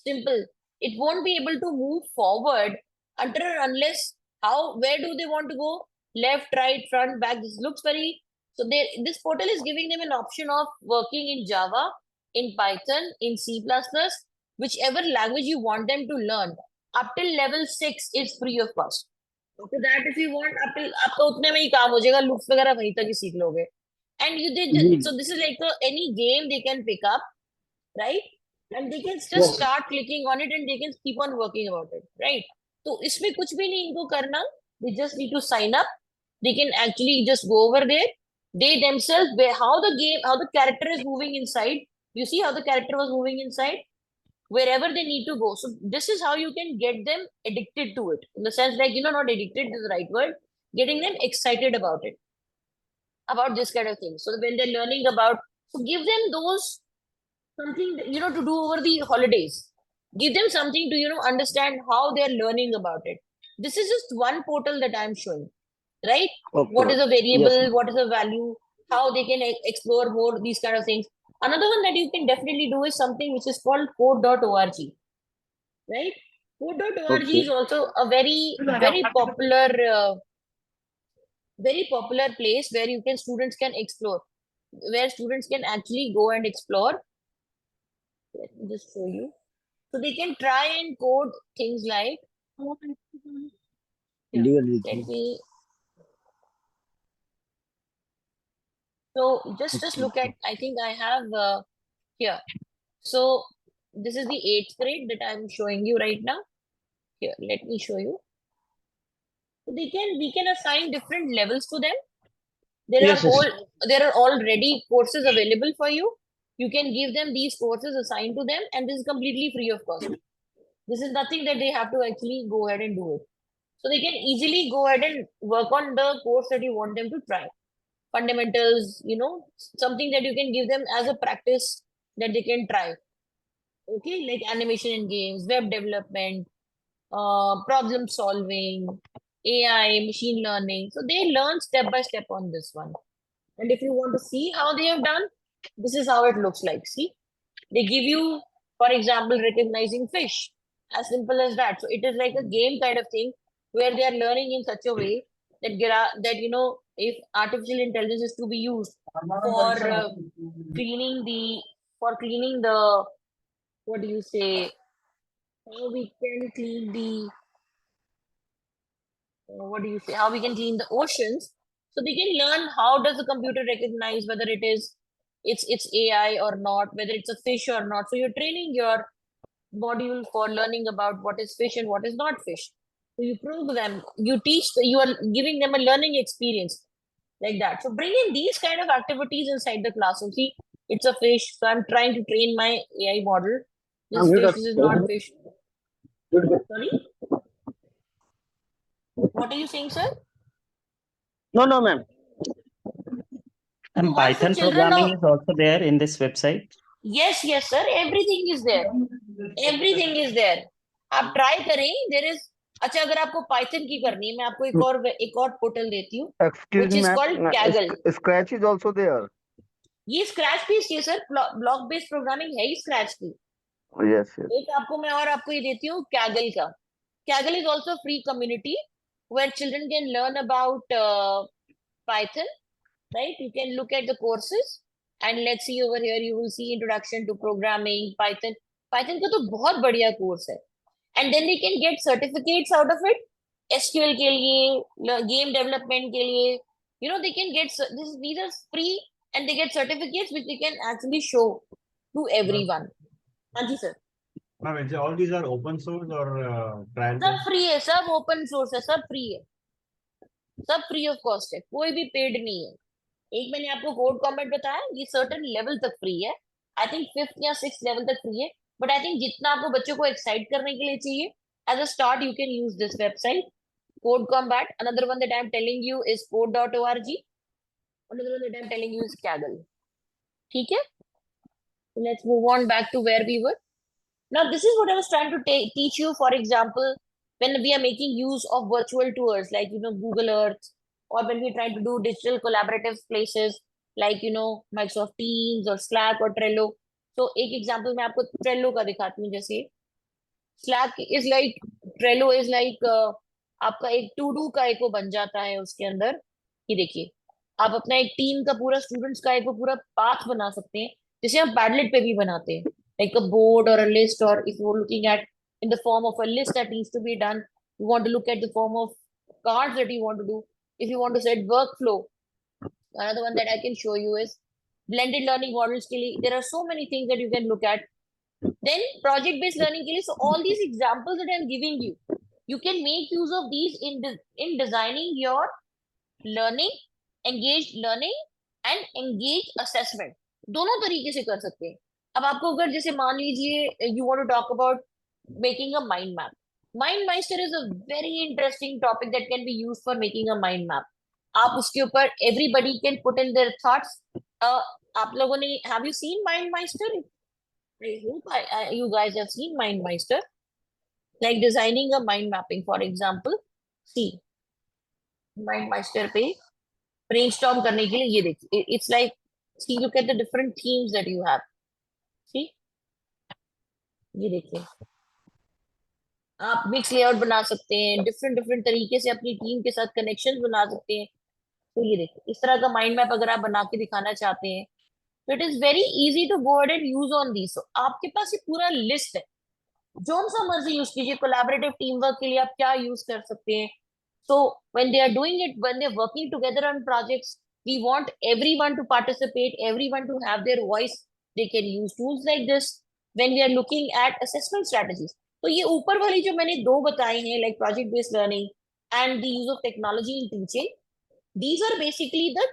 simple. It won't be able to move forward until or unless where do they want to go? left, right, front, back. This looks very, so this portal is giving them an option of working in Java, in Python, in C++, whichever language you want them to learn. Up till level 6 is free of cost. After that, if you want, up till आपका उतने में ही काम हो जाएगा, loops वगैरह वहीं तक ही सीख लोगे. And you did, so this is like any game they can pick up, right? And they can just start clicking on it and they can keep on working about it, right? तो इसमें कुछ भी नहीं इनको करना. They just need to sign up. They can actually just go over there. They themselves, how the character is moving inside. You see how the character was moving inside? Wherever they need to go. So this is how you can get them addicted to it. In the sense like, not addicted is the right word. Getting them excited about it. About this kind of thing. So when they're learning about, so give them those something, to do over the holidays. Give them something to, understand how they're learning about it. This is just one portal that I'm showing, right? What is a variable? What is a value? How they can explore more these kind of things. Another one that you can definitely do is something which is called code.org, right? Code.org is also a very, very popular place where students can explore, where students can actually go and explore. Let me just show you. So they can try and code things like, so just look at, I think I have here. So this is the 8th grade that I'm showing you right now. Here, let me show you. So we can assign different levels to them. There are already courses available for you. You can give them these courses assigned to them, and this is completely free of cost. This is nothing that they have to actually go ahead and do it. So they can easily go ahead and work on the course that you want them to try. Fundamentals, something that you can give them as a practice that they can try. Okay, like animation in games, web development, problem solving, AI, machine learning. So they learn step by step on this one. And if you want to see how they have done, this is how it looks like. See, they give you, for example, recognizing fish. As simple as that. So it is like a game kind of thing where they are learning in such a way that if artificial intelligence is to be used for cleaning the what do you say? How we can clean the how we can clean the oceans. So they can learn how does the computer recognize whether it's AI or not, whether it's a fish or not. So you're training your module for learning about what is fish and what is not fish. So you program, you teach, you are giving them a learning experience like that. So bring in these kind of activities inside the classroom. See, it's a fish, so I'm trying to train my AI model. This fish, this is not fish. Sorry? What are you saying, sir? No, ma'am. And Once the Python children programming know- is also there in this website. Yes, sir. Everything is there. Everything is there. आप try करें. There is. अच्छा, अगर आपको Python की करनी है, मैं आपको एक और पोर्टल देती हूँ. Excuse Which me, is ma'am. called Kaggle. Scratch is also there. ये स्क्रैच भी है सर. ब्लॉक बेस्ड प्रोग्रामिंग है ही स्क्रैच की. Yes. एक आपको ये देती हूँ Kaggle का. Kaggle is also free community where children can learn about Python, right? You can look at the courses and let's see over here, you will see introduction to programming, Python. Python का तो बहुत बढ़िया course है. And then they can get certificates out of it. SQL के लिए, game development के लिए, they can get these are free and they get certificates which they can actually show to everyone. हाँ जी sir. Ma'am, all these are open source or trial? सब free है, सब open source है, सब free है, सब फ्री ऑफ कॉस्ट है, कोई भी पेड नहीं है. एक मैंने आपको कोड कॉम्बैट बताया, ये सर्टेन लेवल तक फ्री है. आई थिंक 5th या 6th लेवल तक फ्री है. बट आई थिंक जितना आपको बच्चों को एक्साइट करने के लिए चाहिए, as a start you can use this website CodeCombat. Another one that I am telling you is code.org. Another one that I am telling you is Kaggle. ठीक है, let's move on back to where we were. Now, this is what I was trying to teach you. For example, when we are making use of virtual tours like, Google Earth, or when we're trying to do digital collaborative places like, Microsoft Teams or Slack or Trello. So, एक example मैं आपको Trello का दिखाती हूँ. जैसे Trello is like आपका एक to do का एक वो बन जाता है उसके अंदर। ये देखिए, आप अपना एक टीम का पूरा स्टूडेंट्स का एक वो पूरा पाथ बना सकते हैं, जिसे हम पैडलेट पे भी बनाते हैं, लाइक अ बोर्ड और अ लिस्ट, और if you looking eight in the form of a list that needs to be done, you want to look at the form of cards that you want to do. If you want to set workflow, another one that I can show you is blended learning models के लिए there are so many things that you can look at. Then project based learning के लिए, so all these examples that I'm giving you, you can make use of these in designing your learning, engaged learning and engaged assessment. दोनों तरीके से कर सकते हैं। अब आपको अगर जैसे मान लीजिए you want to talk about making a mind map. MindMeister is a very interesting topic that can be used for making a mind map. आप उसके ऊपर everybody can put in their thoughts. आप लोगों ने have you seen MindMeister? I hope you guys have seen MindMeister. Like designing a mind mapping, for example. See, MindMeister पे brainstorm करने के लिए ये देखिए. It's like, see, look at the different themes that you have. See, ये देखिए. आप mix layout बना सकते हैं, डिफरेंट डिफरेंट तरीके से अपनी टीम के साथ कनेक्शंस बना सकते हैं। तो ये देखिए, इस तरह का माइंड मैप अगर आप बना के दिखाना चाहते हैं, तो it is very easy to go and use on this. आपके पास ये पूरा लिस्ट है, जो सा मर्जी यूज कीजिए। कोलैबोरेटिव टीम वर्क के लिए आप क्या यूज कर सकते हैं? So when they are doing it, when they are working together on projects, we want everyone to participate, everyone to have their voice. They can use tools like this when we are looking at assessment strategies. तो ये ऊपर वाली जो मैंने दो बताई हैं, like project based learning and the use of technology in teaching, these are basically the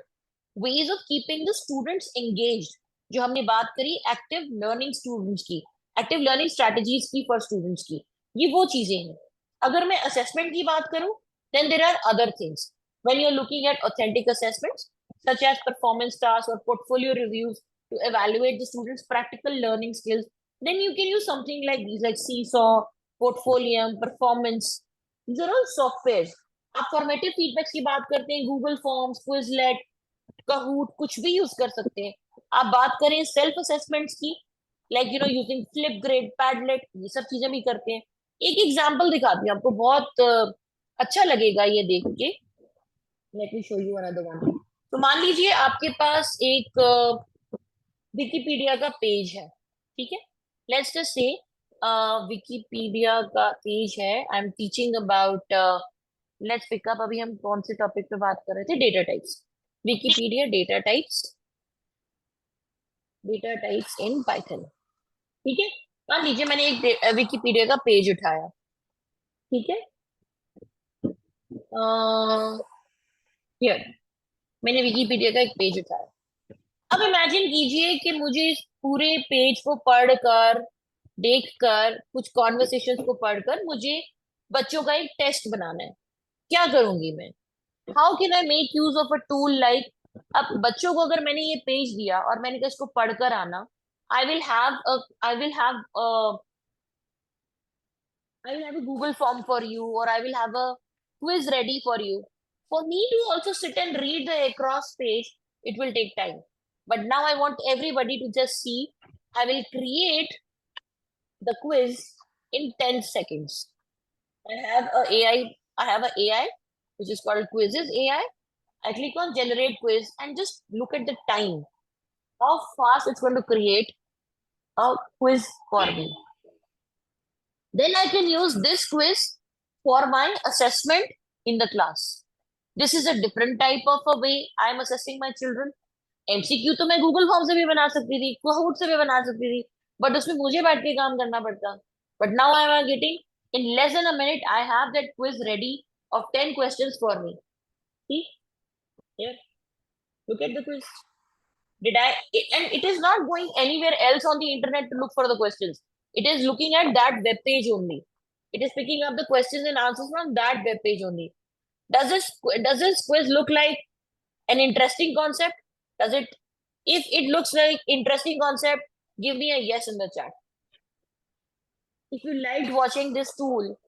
ways of keeping the students engaged. जो हमने बात करी एक्टिव लर्निंग स्टूडेंट्स की, एक्टिव लर्निंग स्ट्रेटजीज की फॉर स्टूडेंट्स की, ये वो चीजें हैं। अगर मैं असेसमेंट की बात करूं, then there are other things when you are looking at authentic assessments such as performance task और portfolio reviews to evaluate the students practical learning skills. Then you can use something like these, like Seesaw, Portfolium, Performance. These are all softwares. आप formative feedbacks की बात करते हैं, Google forms, Quizlet, कहूट, कुछ भी use कर सकते हैं। आप बात करें सेल्फ असेसमेंट्स की, लाइक यूजिंग फ्लिपग्रिड, पैडलेट, ये सब चीजें भी करते हैं। एक एग्जांपल दिखाती हूँ आपको, बहुत अच्छा लगेगा ये देख के। Let me show you another one. तो मान लीजिए आपके पास एक विकिपीडिया का पेज है, ठीक है? लेट्स जस्ट से विकिपीडिया का पेज है। I am teaching about, let's pick up, अभी हम कौन से टॉपिक पे बात कर रहे थे? Data types. Wikipedia data types in Python, ठीक है? मान लीजिए मैंने एक विकिपीडिया का पेज उठाया, ठीक है? हियर मैंने विकिपीडिया का एक पेज उठाया। अब इमेजिन कीजिए कि मुझे इस पूरे पेज को पढ़कर, देखकर, कुछ कॉन्वर्सेशंस को पढ़कर मुझे बच्चों का एक टेस्ट बनाना है। क्या करूंगी मैं? How can I make use of a tool like, अब बच्चों को अगर मैंने ये पेज दिया और मैंने कहा इसको पढ़कर आना, I will have a Google form for you, or I will have a quiz ready for you. For me to also sit and read the across page, it will take time. But now I want everybody to just see. I will create the quiz in 10 seconds. I have a AI, which is called Quizzes AI. I click on generate quiz and just look at the time, how fast it's going to create a quiz for me. Then I can use this quiz for my assessment in the class. This is a different type of a way I am assessing my children. MCQ तो मैं Google form से भी बना सकती थी, Kahoot से भी बना सकती थी, बट उसमें मुझे बैठ के काम करना पड़ता। But now I am getting, in less than a minute, I have that quiz ready of 10 questions for me. See? Here. Look at the quiz. And it is not going anywhere else on the internet to look for the questions. It is looking at that web page only. It is picking up the questions and answers from that web page only. Does this quiz look like an interesting concept? Does it? If it looks like interesting concept, give me a yes in the chat. If you liked watching this tool,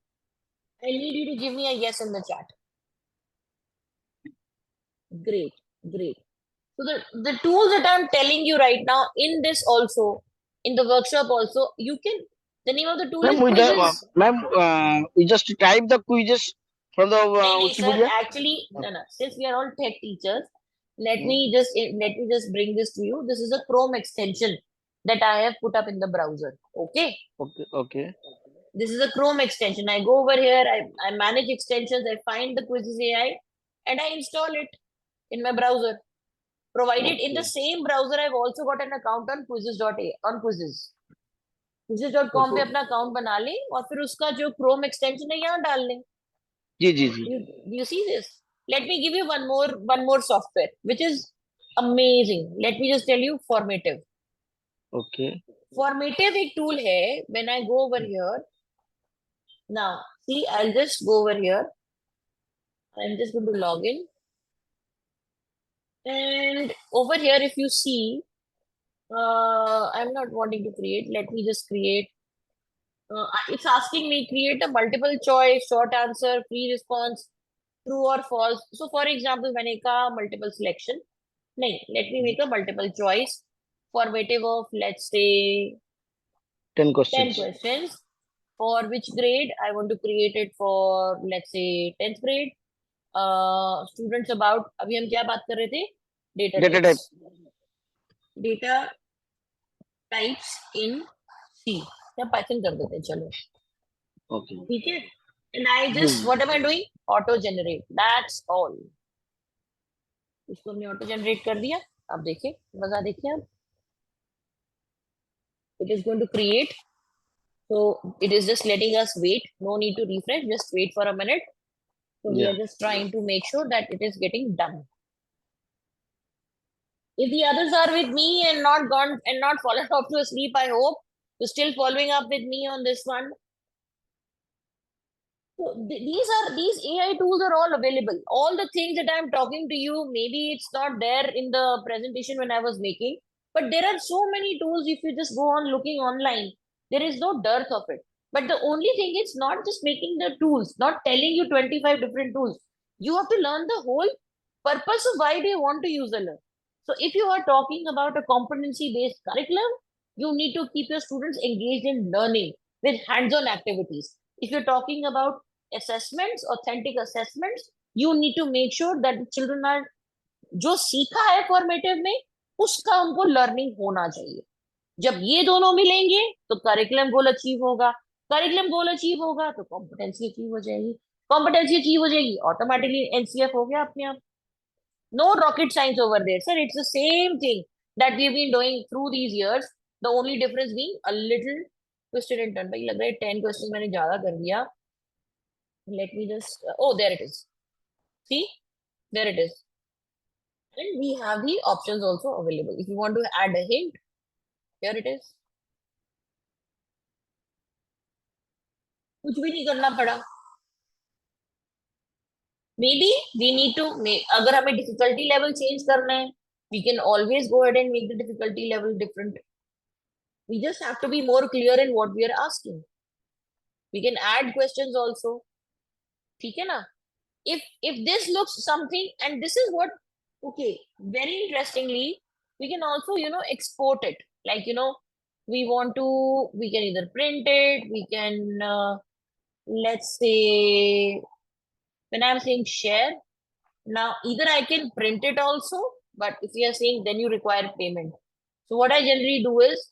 I need you to give me a yes in the chat. Great, great. So the tools that I'm telling you right now in this also, in the workshop also, you can, the name of the tool is quizzes. Ma'am, we just type the quizzes from the Nahi, sir, Wikipedia? actually, no, since we are all tech teachers, let me just bring this to you. This is a Chrome extension that I have put up in the browser. Okay. Okay, okay. This is a Chrome extension. I go over here, I manage extensions, I find the Quizzes AI, and I install it in my browser. Provided in the Okay. same browser, I've also got an account on quizzes.a on quizzes. quizzes.com पे So, अपना account बना लें और फिर उसका जो Chrome extension है यहाँ डाल लें. जी. You see this? Let me give you one more software, which is amazing. Let me just tell you, Formative. Okay. Formative एक tool है. When I go over here, now see, I'll just go over here. I'm just going to log in. And over here, if you see, I'm not wanting to create. Let me just create. It's asking me create a multiple choice, short answer, free response, true or false. So, for example, मैंने कहा multiple selection. नहीं, let me make a multiple choice. Formative of, let's say, 10 10 questions. questions. For which grade? I want to create it for, let's say, 10th grade. Students about, अभी हम क्या बात कर रहे थे? Data Data type. types. Data types in C. या Python कर देते हैं, चलो. Okay. ठीक है? And I just, what am I doing? Auto generate. That's all. इसको हमने auto generate कर दिया. अब देखिए, मजा देखिए आप. It is going to create. So it is just letting us wait. No need to refresh. Just wait for a minute. So we are just trying to make sure that it is getting done. If the others are with me and not gone and not fallen off to sleep, I hope you're still following up with me on this one. So these AI tools are all available. All the things that I'm talking to you, maybe it's not there in the presentation when I was making, but there are so many tools. If you just go on looking online, there is no dearth of it. But the only thing is not just making the tools, not telling you 25 different tools. You have to learn the whole purpose of why they want to use the learn. So if you are talking about a competency-based curriculum, you need to keep your students engaged in learning with hands-on activities. If you're talking about assessments, authentic assessments, you need to make sure that the children are जो सीखा है formative में उसका उनको learning होना चाहिए. जब ये दोनों मिलेंगे तो करिकुलम गोल अचीव होगा. करिकुलम गोल अचीव होगा तो कॉम्पिटेंसी अचीव हो जाएगी. कॉम्पिटेंसी अचीव हो जाएगी, ऑटोमेटिकली एनसीएफ हो गया अपने आप. No rocket science over there, sir. It's the same thing that we've been doing through these years. The only difference being a little twisted and turned. भाई लग रहा है 10 questions मैंने ज्यादा कर दिया. Let me just, oh, there it is. See, there it is. And we have the options also available. If you want to add a hint, here it is. कुछ भी नहीं करना पड़ा. Maybe we need to make, अगर हमें difficulty level change करना है, we can always go ahead and make the difficulty level different. We just have to be more clear in what we are asking. We can add questions also. ठीक है ना? If this looks something, and this is what, okay, very interestingly, we can also, export it. Like, we can either print it, we can, let's say, when I'm saying share, now either I can print it also, but if you are saying then you require payment. So what I generally do is,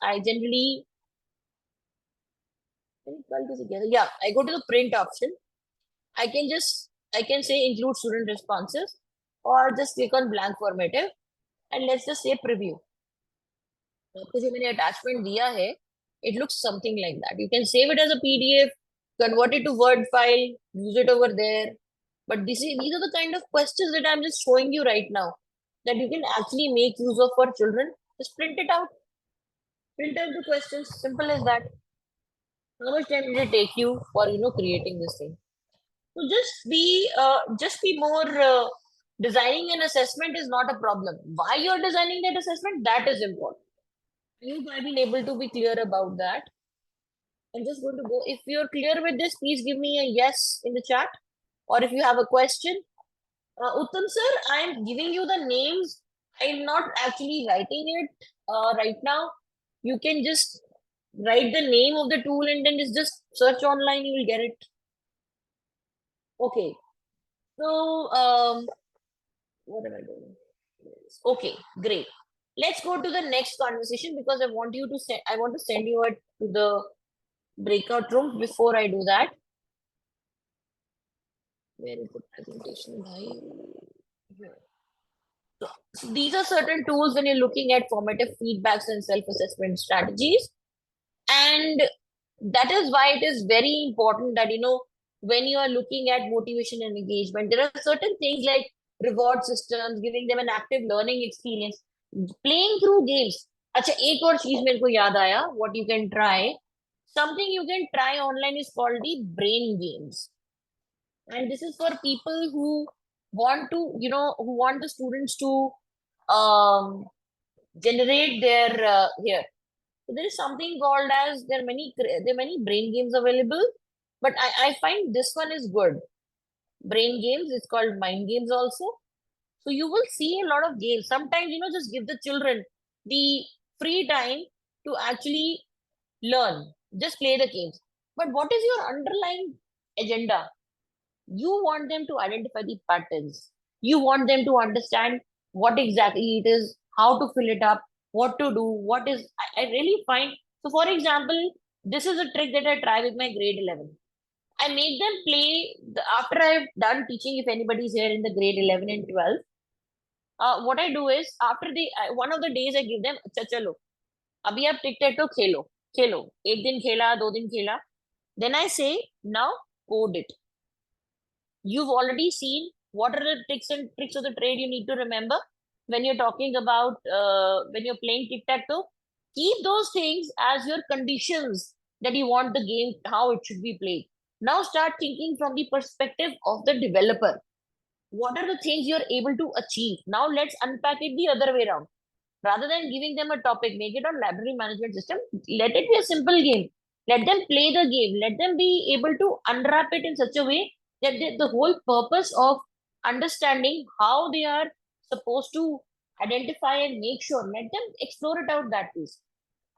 yeah, I go to the print option. I can say include student responses or just click on blank formative and let's just say preview. आपको जो मैंने attachment दिया है, it looks something like that. You can save it as a PDF, convert it to Word file, use it over there. But these are the kind of questions that I'm just showing you right now that you can actually make use of for children. Just print it out. Print out the questions. Simple as that. How much time did it take you for creating this thing? So just be more designing an assessment is not a problem. Why you're designing that assessment, that is important. I hope I've been able to be clear about that. I'm just going to go. If you're clear with this, please give me a yes in the chat. Or if you have a question. Uttam sir, I'm giving you the names. I'm not actually writing it right now. You can just write the name of the tool and then just search online, you will get it. Okay, So, what am I doing? Okay, great. Let's go to the next conversation because I want you to send. I want to send you to the breakout room. Before I do that, where is the presentation? Here. So these are certain tools when you're looking at formative feedbacks and self-assessment strategies, and that is why it is very important that when you are looking at motivation and engagement, there are certain things like reward systems, giving them an active learning experience, playing through games. अच्छा एक और चीज मेरे को याद आया, what you can try, something you can try online is called the brain games, and this is for people who want to who want the students to um generate their here. So there is something called as there are many brain games available, but I find this one is good. Brain games, it's called mind games also. So you will see a lot of games. Sometimes just give the children the free time to actually learn. Just play the games. But what is your underlying agenda? You want them to identify the patterns. You want them to understand what exactly it is, how to fill it up, what to do, what is. I really find. So, for example, this is a trick that I try with my grade 11. I make them play after I've done teaching. If anybody's here in the grade 11 and 12, what I do is after one of the days I give them, अच्छा चलो, अभी आप टिक टैक to खेलो, खेलो, एक दिन खेला, 2 दिन खेला. Then I say, now code it. You've already seen what are the tricks and tricks of the trade you need to remember when you're talking about when you're playing tic-tac-toe. Keep those things as your conditions that you want the game, how it should be played. Now start thinking from the perspective of the developer. What are the things you're able to achieve? Now let's unpack it the other way around. Rather than giving them a topic, make it on library management system. Let it be a simple game. Let them play the game. Let them be able to unwrap it in such a way that the whole purpose of understanding how they are supposed to identify and make sure, let them explore it out that way.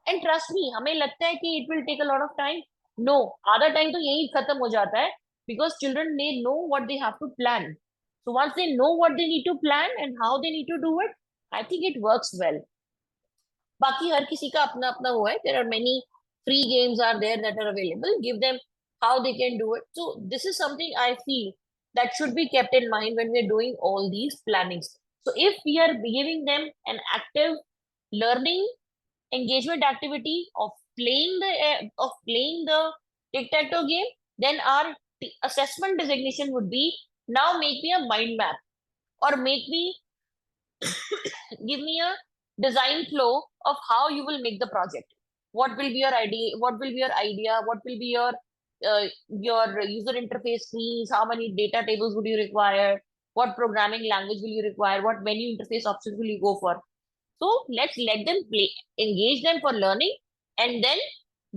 And trust me, हमें लगता है कि it will take a lot of time. No, आधा time तो यही खत्म हो जाता है because children they know what they have to plan. So once they know what they need to plan and how they need to do it, I think it works well. बाकी हर किसी का अपना अपना वो है. There are many free games are there that are available. Give them how they can do it. So this is something I feel that should be kept in mind when we're doing all these plannings. So if we are giving them an active learning engagement activity of playing the tic-tac-toe game, then our assessment designation would be now make me a mind map or make me give me a design flow of how you will make the project. What will be your idea? What will be your idea? What will be your user interface screens? How many data tables would you require? What programming language will you require? What menu interface options will you go for? So let's let them play, engage them for learning, and then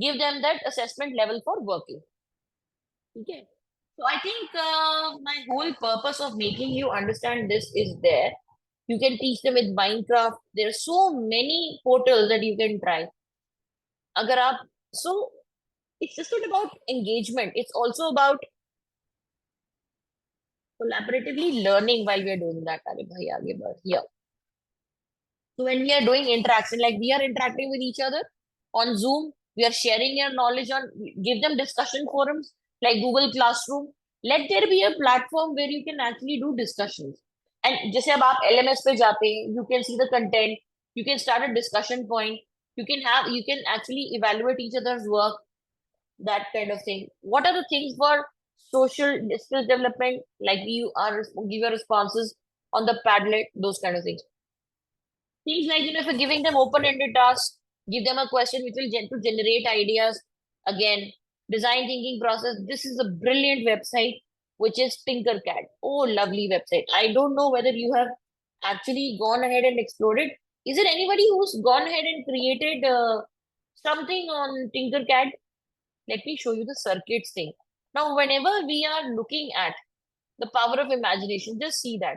give them that assessment level for working. Okay. So I think my whole purpose of making you understand this is there. You can teach them with Minecraft. There are so many portals that you can try. Agar aap, so it's just not about engagement. It's also about collaboratively learning while we are doing that. Here. So when we are doing interaction, like we are interacting with each other on Zoom, we are sharing your knowledge on, give them discussion forums like Google Classroom. Let there be a platform where you can actually do discussions. And जैसे अब आप LMS पे जाते हैं, you can see the content, you can start a discussion point, you can actually evaluate each other's work, that kind of thing. What are the things for social skills development, like give your responses on the Padlet, those kind of things. Things like, if you're giving them open-ended tasks, give them a question which will to generate ideas. Again, design thinking process. This is a brilliant website, which is Tinkercad. Oh, lovely website. I don't know whether you have actually gone ahead and explored it. Is there anybody who's gone ahead and created something on Tinkercad? Let me show you the circuits thing. Now, whenever we are looking at the power of imagination, just see that.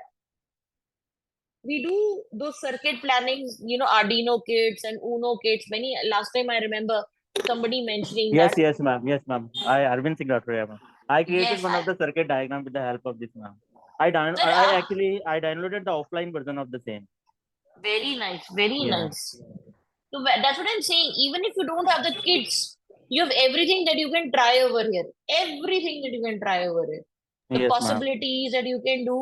We do those circuit plannings, Arduino kits and Uno kits. Last time I remember somebody mentioning Yes, that. yes, ma'am. Yes, ma'am. Arvind Singh Rathore, ma'am. I created Yes, one of the circuit diagram with the help of this, ma'am. I Sir, actually downloaded the offline version of the same. very nice, very Yeah. nice. So that's what I'm saying. Even if you don't have the kids, you have everything that you can try over here. Everything that you can try over here. The Yes, ma'am. possibilities that you can do,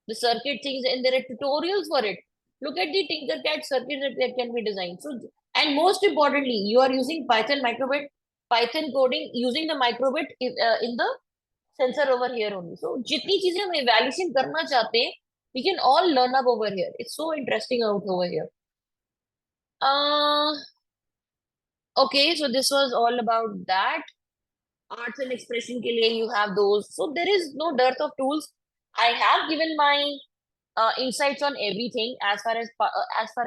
the circuit things, and there are tutorials for it. Look at the Tinkercad circuit that can be designed. So, and most importantly, you are using Python microbit, Python coding, using the microbit in the sensor over here only. So, जितनी चीजें हम evaluation करना चाहते हैं, we can all learn up over here. It's so interesting out over here. Uh, okay, so this was all about that. Arts and expression के लिए you have those. So there is no dearth of tools. I have given my insights on everything as far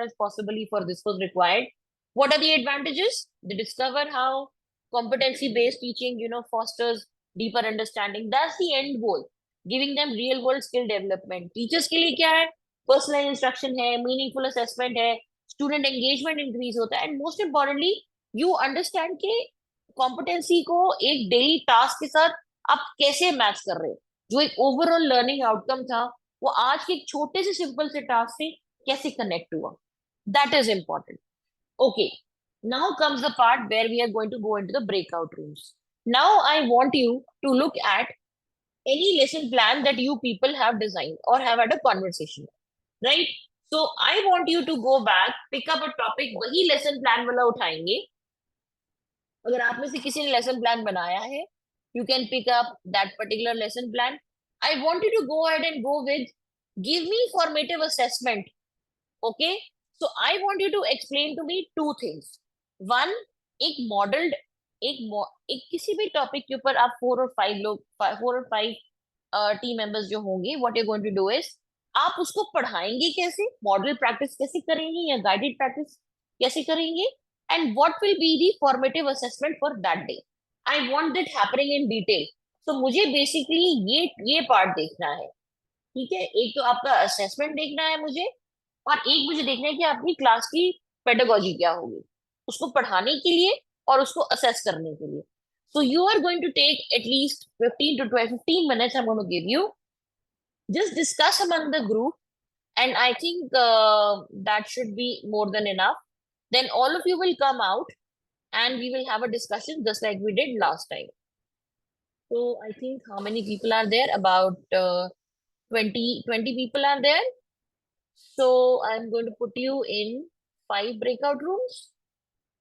as possibly for this was required. What are the advantages? They discover how competency-based teaching, fosters deeper understanding. That's the end goal. Giving them real-world skill development. Teachers के लिए क्या है? Personalized instruction है, meaningful assessment है, student engagement increase होता है, and most importantly, you understand कि competency को एक daily task के साथ आप कैसे मैच कर रहे हो. जो एक overall learning outcome था, वो आज के एक छोटे से सिंपल से टास्क से कैसे कनेक्ट हुआ. That is important. Okay, now comes the part where we are going to go into the breakout rooms. Now I want you to look at any lesson plan that you people have designed or have had a conversation, right? So I want you to go back, pick up a topic, वही lesson plan वाला उठाएंगे. अगर आप में से किसी ने lesson plan बनाया है, you can pick up that particular lesson plan. I want you to go ahead and go with give me formative assessment. Okay, so I want you to explain to me two things. One, एक modeled एक किसी भी topic के ऊपर आप 4 or 5 team members जो होंगे, what you're going to do is आप उसको पढ़ाएंगे कैसे, मॉडल प्रैक्टिस कैसे करेंगे या गाइडेड प्रैक्टिस कैसे करेंगे, and what will be the formative assessment for that day. I want that happening in detail. So मुझे बेसिकली ये पार्ट देखना है. ठीक है, एक तो आपका असेसमेंट देखना है मुझे, और एक मुझे देखना है कि आपकी क्लास की पेडागोजी क्या होगी उसको पढ़ाने के लिए और उसको असेस करने के लिए. So you are going to take at least 15 to 15 minutes I'm going to give you. Just discuss among the group, and I think that should be more than enough. Then all of you will come out and we will have a discussion just like we did last time. So I think how many people are there? About 20 people are there. So I'm going to put you in 5 breakout rooms,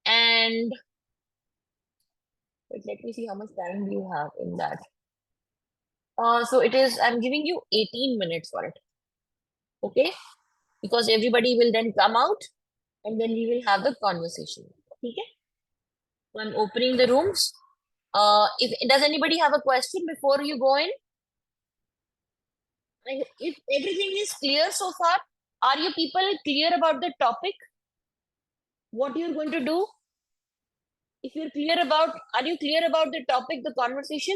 and let me see how much time do you have in that. So I'm giving you 18 minutes for it. Okay? Because everybody will then come out and then we will have the conversation. Okay? So I'm opening the rooms. Does anybody have a question before you go in? If everything is clear so far, are you people clear about the topic? What you're going to do? If you're are you clear about the topic, the conversation?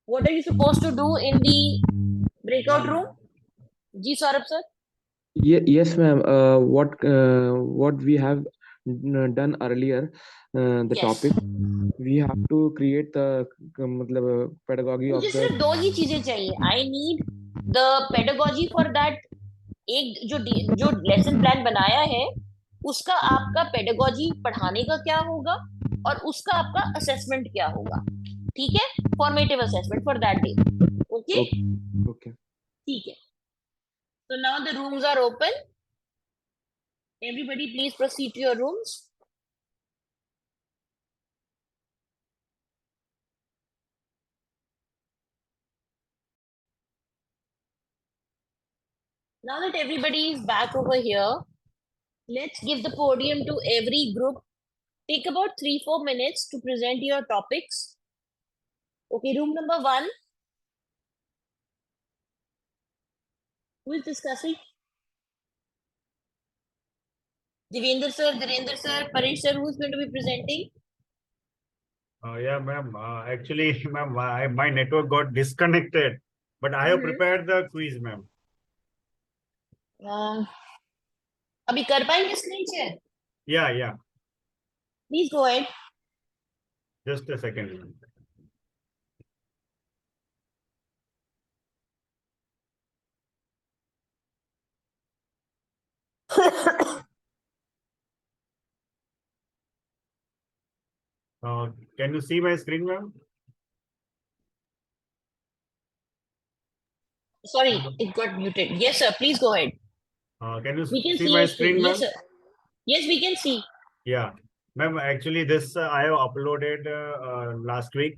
What are you supposed to do in the breakout room? Ji Saurabh sir? Yes, ma'am. What we have done earlier, the Yes. topic, we have to create the मतलब pedagogy of मुझे the. सिर्फ 2 ही चीजें चाहिए. I need the pedagogy for that. एक जो lesson plan बनाया है उसका आपका पेडागोजी पढ़ाने का क्या होगा और उसका आपका असेसमेंट क्या होगा. ठीक है, formative assessment for that day. Okay, Okay. ठीक है. So now the rooms are open. Everybody please proceed to your rooms. Now that everybody is back over here, let's give the podium to every group. Take about 3-4 minutes to present your topics. Okay, room number 1. Who is discussing? Devendra sir, Dhirendra sir, Paresh sir, who is going to be presenting? Yeah, ma'am. Actually, ma'am, my network got disconnected, but I have prepared the quiz, ma'am. अभी कर पाएंगे screen share? Yeah. Please go ahead. Just a second, ma'am. Can you see my screen, ma'am? Sorry, it got muted. Yes, sir. Please go ahead. Can you We can see see my your screen, screen. Yes, ma'am? sir. Yes, we can see. Yeah, ma'am. Actually, this I have uploaded last week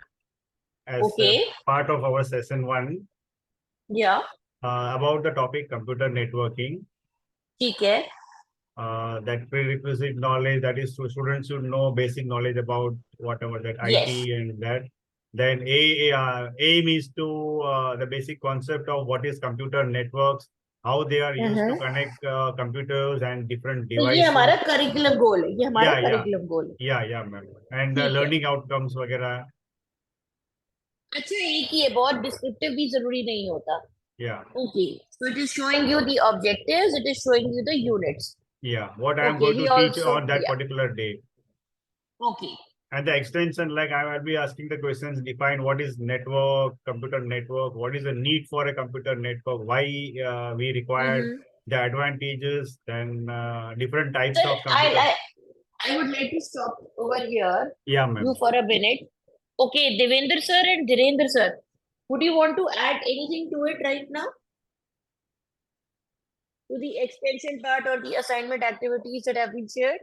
as Okay. part of our session 1 Yeah. about the topic computer networking. ठीक है. That prerequisite knowledge, that is, students should know basic knowledge about whatever that Yes. IT and that. Then aim is to the basic concept of what is computer networks, how they are used to connect computers and different तो ये हमारा devices. Curriculum गोल है. ये हमारा Yeah, yeah. Curriculum गोल है. Yeah, ma'am. And the ठीक है. learning outcomes वगैरह. अच्छा, एक ही है, बहुत डिस्क्रिप्टिव भी जरूरी नहीं होता. Yeah, Okay. So it is showing you the objectives. It is showing you the units. yeah. What I am Okay. going We to teach also, on that yeah. particular day. Okay. And the extension, like I will be asking the questions, define what is network, computer network, what is the need for a computer network, why we require the advantages, then different types Sir, of computer. I would like to stop over here. Yeah, ma'am. You for a minute. Okay, Devendra sir and Dhirendra sir, would you want to add anything to it right now? To the extension part or the assignment activities that have been shared?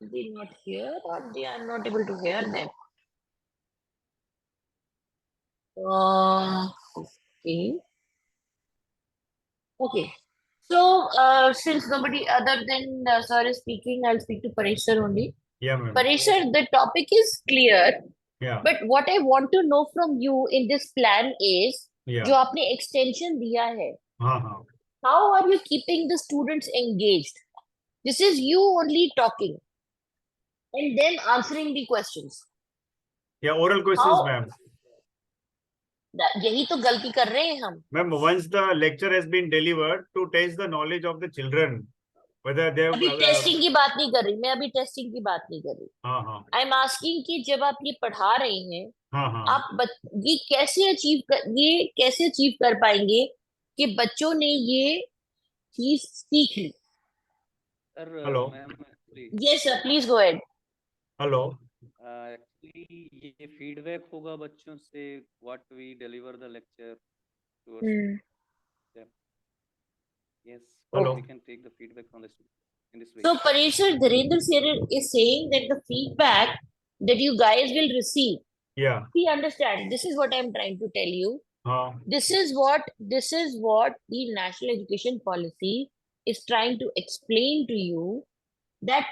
They not here or they are not able to hear them? Okay. Okay. So, since nobody other than sir is speaking, I'll speak to Paresh sir only. Yeah, ma'am. Paresh sir, the topic is clear, Yeah, but what I want to know from you in this plan is, yeah. जो आपने extension दिया है, हाँ. how are you keeping the students engaged? This is you only talking and them answering the questions. Yeah, oral questions, How? ma'am. यही तो गलती कर रहे हैं हम. Ma'am, once the lecture has been delivered, to test the knowledge of the children, whether they have. अभी testing की बात नहीं कर रही मैं. अभी टेस्टिंग की बात नहीं कर रही. हाँ. आई एम आस्किंग कि जब आप ये पढ़ा रहे हैं, हाँ. आप ये कैसे अचीव कर पाएंगे कि बच्चों ने ये चीज सीख ली. Hello. Yes sir, please go ahead. Hello. Actually ये फीडबैक होगा बच्चों से, what we deliver the lecture to them. Yes, Hello. we can take the feedback from the student in this way. So Paresh sir, Dhirendra sir is saying that the feedback that you guys will receive, Yeah. we understand. This is what I'm trying to tell you. Yes. This is what the National Education Policy is trying to explain to you, that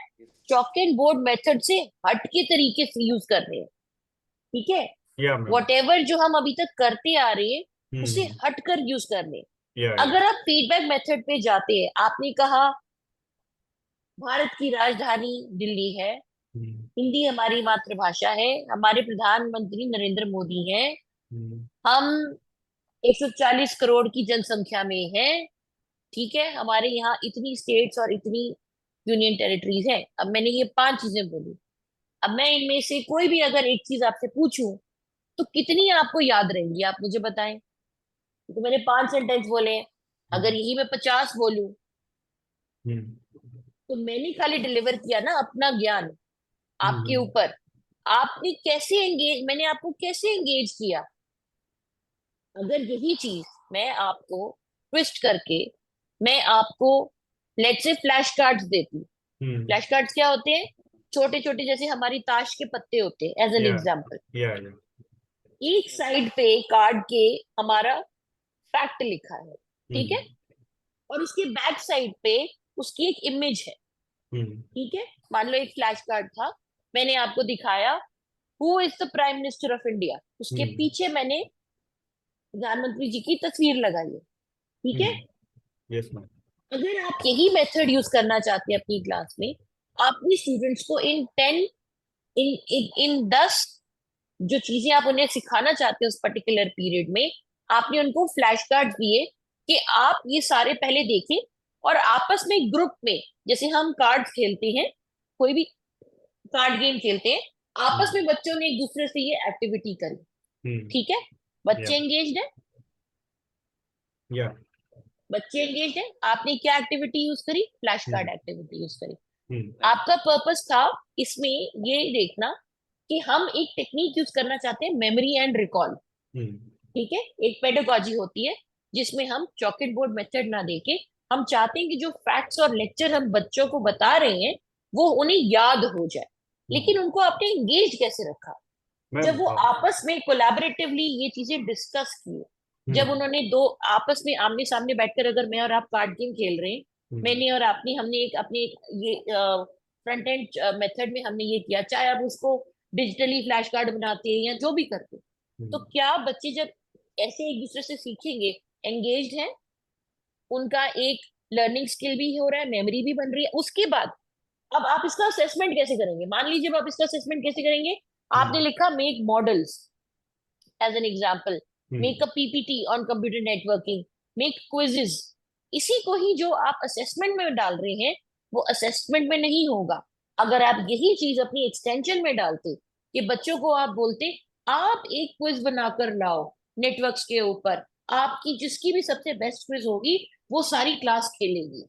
chalk and board method से हट के तरीके से use कर रहे हैं. ठीक है. Yeah, ma'am. Whatever जो हम अभी तक करते आ रहे हैं उसे हट कर यूज कर रहे हैं. Yeah. अगर आप फीडबैक मेथड पे जाते हैं, आपने कहा भारत की राजधानी दिल्ली है, हिंदी हमारी मातृभाषा है, हमारे प्रधानमंत्री नरेंद्र मोदी हैं, हम 140 करोड़ की जनसंख्या में हैं. ठीक है. हमारे यहाँ इतनी स्टेट्स और इतनी यूनियन टेरिटरीज हैं. अब मैंने ये 5 चीजें बोली. अब मैं इनमें से कोई भी अगर एक चीज आपसे पूछूं तो कितनी आपको याद रहेंगी, आप मुझे बताएं. तो मैंने 5 सेंटेंस बोले. अगर यही मैं 50 बोलूं तो मैंने खाली डिलीवर किया ना अपना ज्ञान आपके ऊपर. आपने कैसे एंगेज, मैंने आपको कैसे एंगेज किया. अगर यही चीज मैं आपको ट्विस्ट करके मैं आपको लेट्स से फ्लैश कार्ड्स देती. फ्लैश कार्ड्स क्या होते हैं? छोटे छोटे जैसे हमारी ताश के पत्ते होते हैं, एज एन एग्जाम्पल. एक साइड पे कार्ड के हमारा फैक्ट लिखा है. ठीक है. और उसके बैक साइड पे उसकी एक इमेज है. ठीक है. मान लो एक फ्लैश कार्ड था, मैंने आपको दिखाया who is the prime minister of India, उसके पीछे मैंने प्रधानमंत्री जी की तस्वीर लगाई है. ठीक है. Yes, ma'am. अगर आप यही मेथड यूज करना चाहते हैं अपनी क्लास में, अपने स्टूडेंट्स को इन 10 जो चीजें आप उन्हें सिखाना चाहते हैं उस पर्टिकुलर पीरियड में, आपने उनको फ्लैश कार्ड दिए कि आप ये सारे पहले देखें और आपस में ग्रुप में, जैसे हम कार्ड्स खेलते हैं, कोई भी कार्ड गेम खेलते हैं, आपस में बच्चों ने एक दूसरे से ये एक्टिविटी करी. ठीक है. बच्चे एंगेज्ड है. Yeah. बच्चे एंगेज है, आपने क्या एक्टिविटी यूज करी, फ्लैश कार्ड एक्टिविटी यूज करी। Hmm. आपका पर्पस था इसमें ये देखना कि हम एक टेक्निक यूज करना चाहते हैं, मेमोरी एंड रिकॉल। Hmm. ठीक है, एक पेडागॉजी होती है जिसमें हम चॉकलेट बोर्ड मेथड ना देके हम चाहते हैं कि जो फैक्ट्स और लेक्चर हम बच्चों को बता रहे हैं वो उन्हें याद हो जाए। लेकिन उनको आपने एंगेज कैसे रखा? जब Ma'am, वो आपस में कोलैबोरेटिवली ये चीजें डिस्कस की, जब उन्होंने दो आपस में आमने सामने बैठकर, अगर मैं और आप कार्ड गेम खेल रहे हैं, मैंने और आपने, हमने एक अपने ये फ्रंट एंड मेथड में हमने ये किया, चाहे आप उसको डिजिटली फ्लैश कार्ड बनाते हैं या जो भी करते हैं, तो क्या बच्चे जब ऐसे एक दूसरे से सीखेंगे, एंगेज्ड है, उनका एक लर्निंग स्किल भी हो रहा है, मेमोरी भी बन रही है, उसके बाद अब आप इसका असेसमेंट कैसे करेंगे? मान लीजिए, अब आप इसका असेसमेंट कैसे करेंगे? आपने लिखा make models as an example, make a PPT on computer networking, make quizzes. इसी को ही जो आप असेसमेंट में डाल रहे हैं वो असेसमेंट में नहीं होगा। अगर आप यही चीज अपनी एक्सटेंशन में डालते कि बच्चों को आप बोलते आप एक क्विज बनाकर लाओ नेटवर्क्स के ऊपर, आपकी जिसकी भी सबसे बेस्ट क्विज होगी वो सारी क्लास खेलेगी,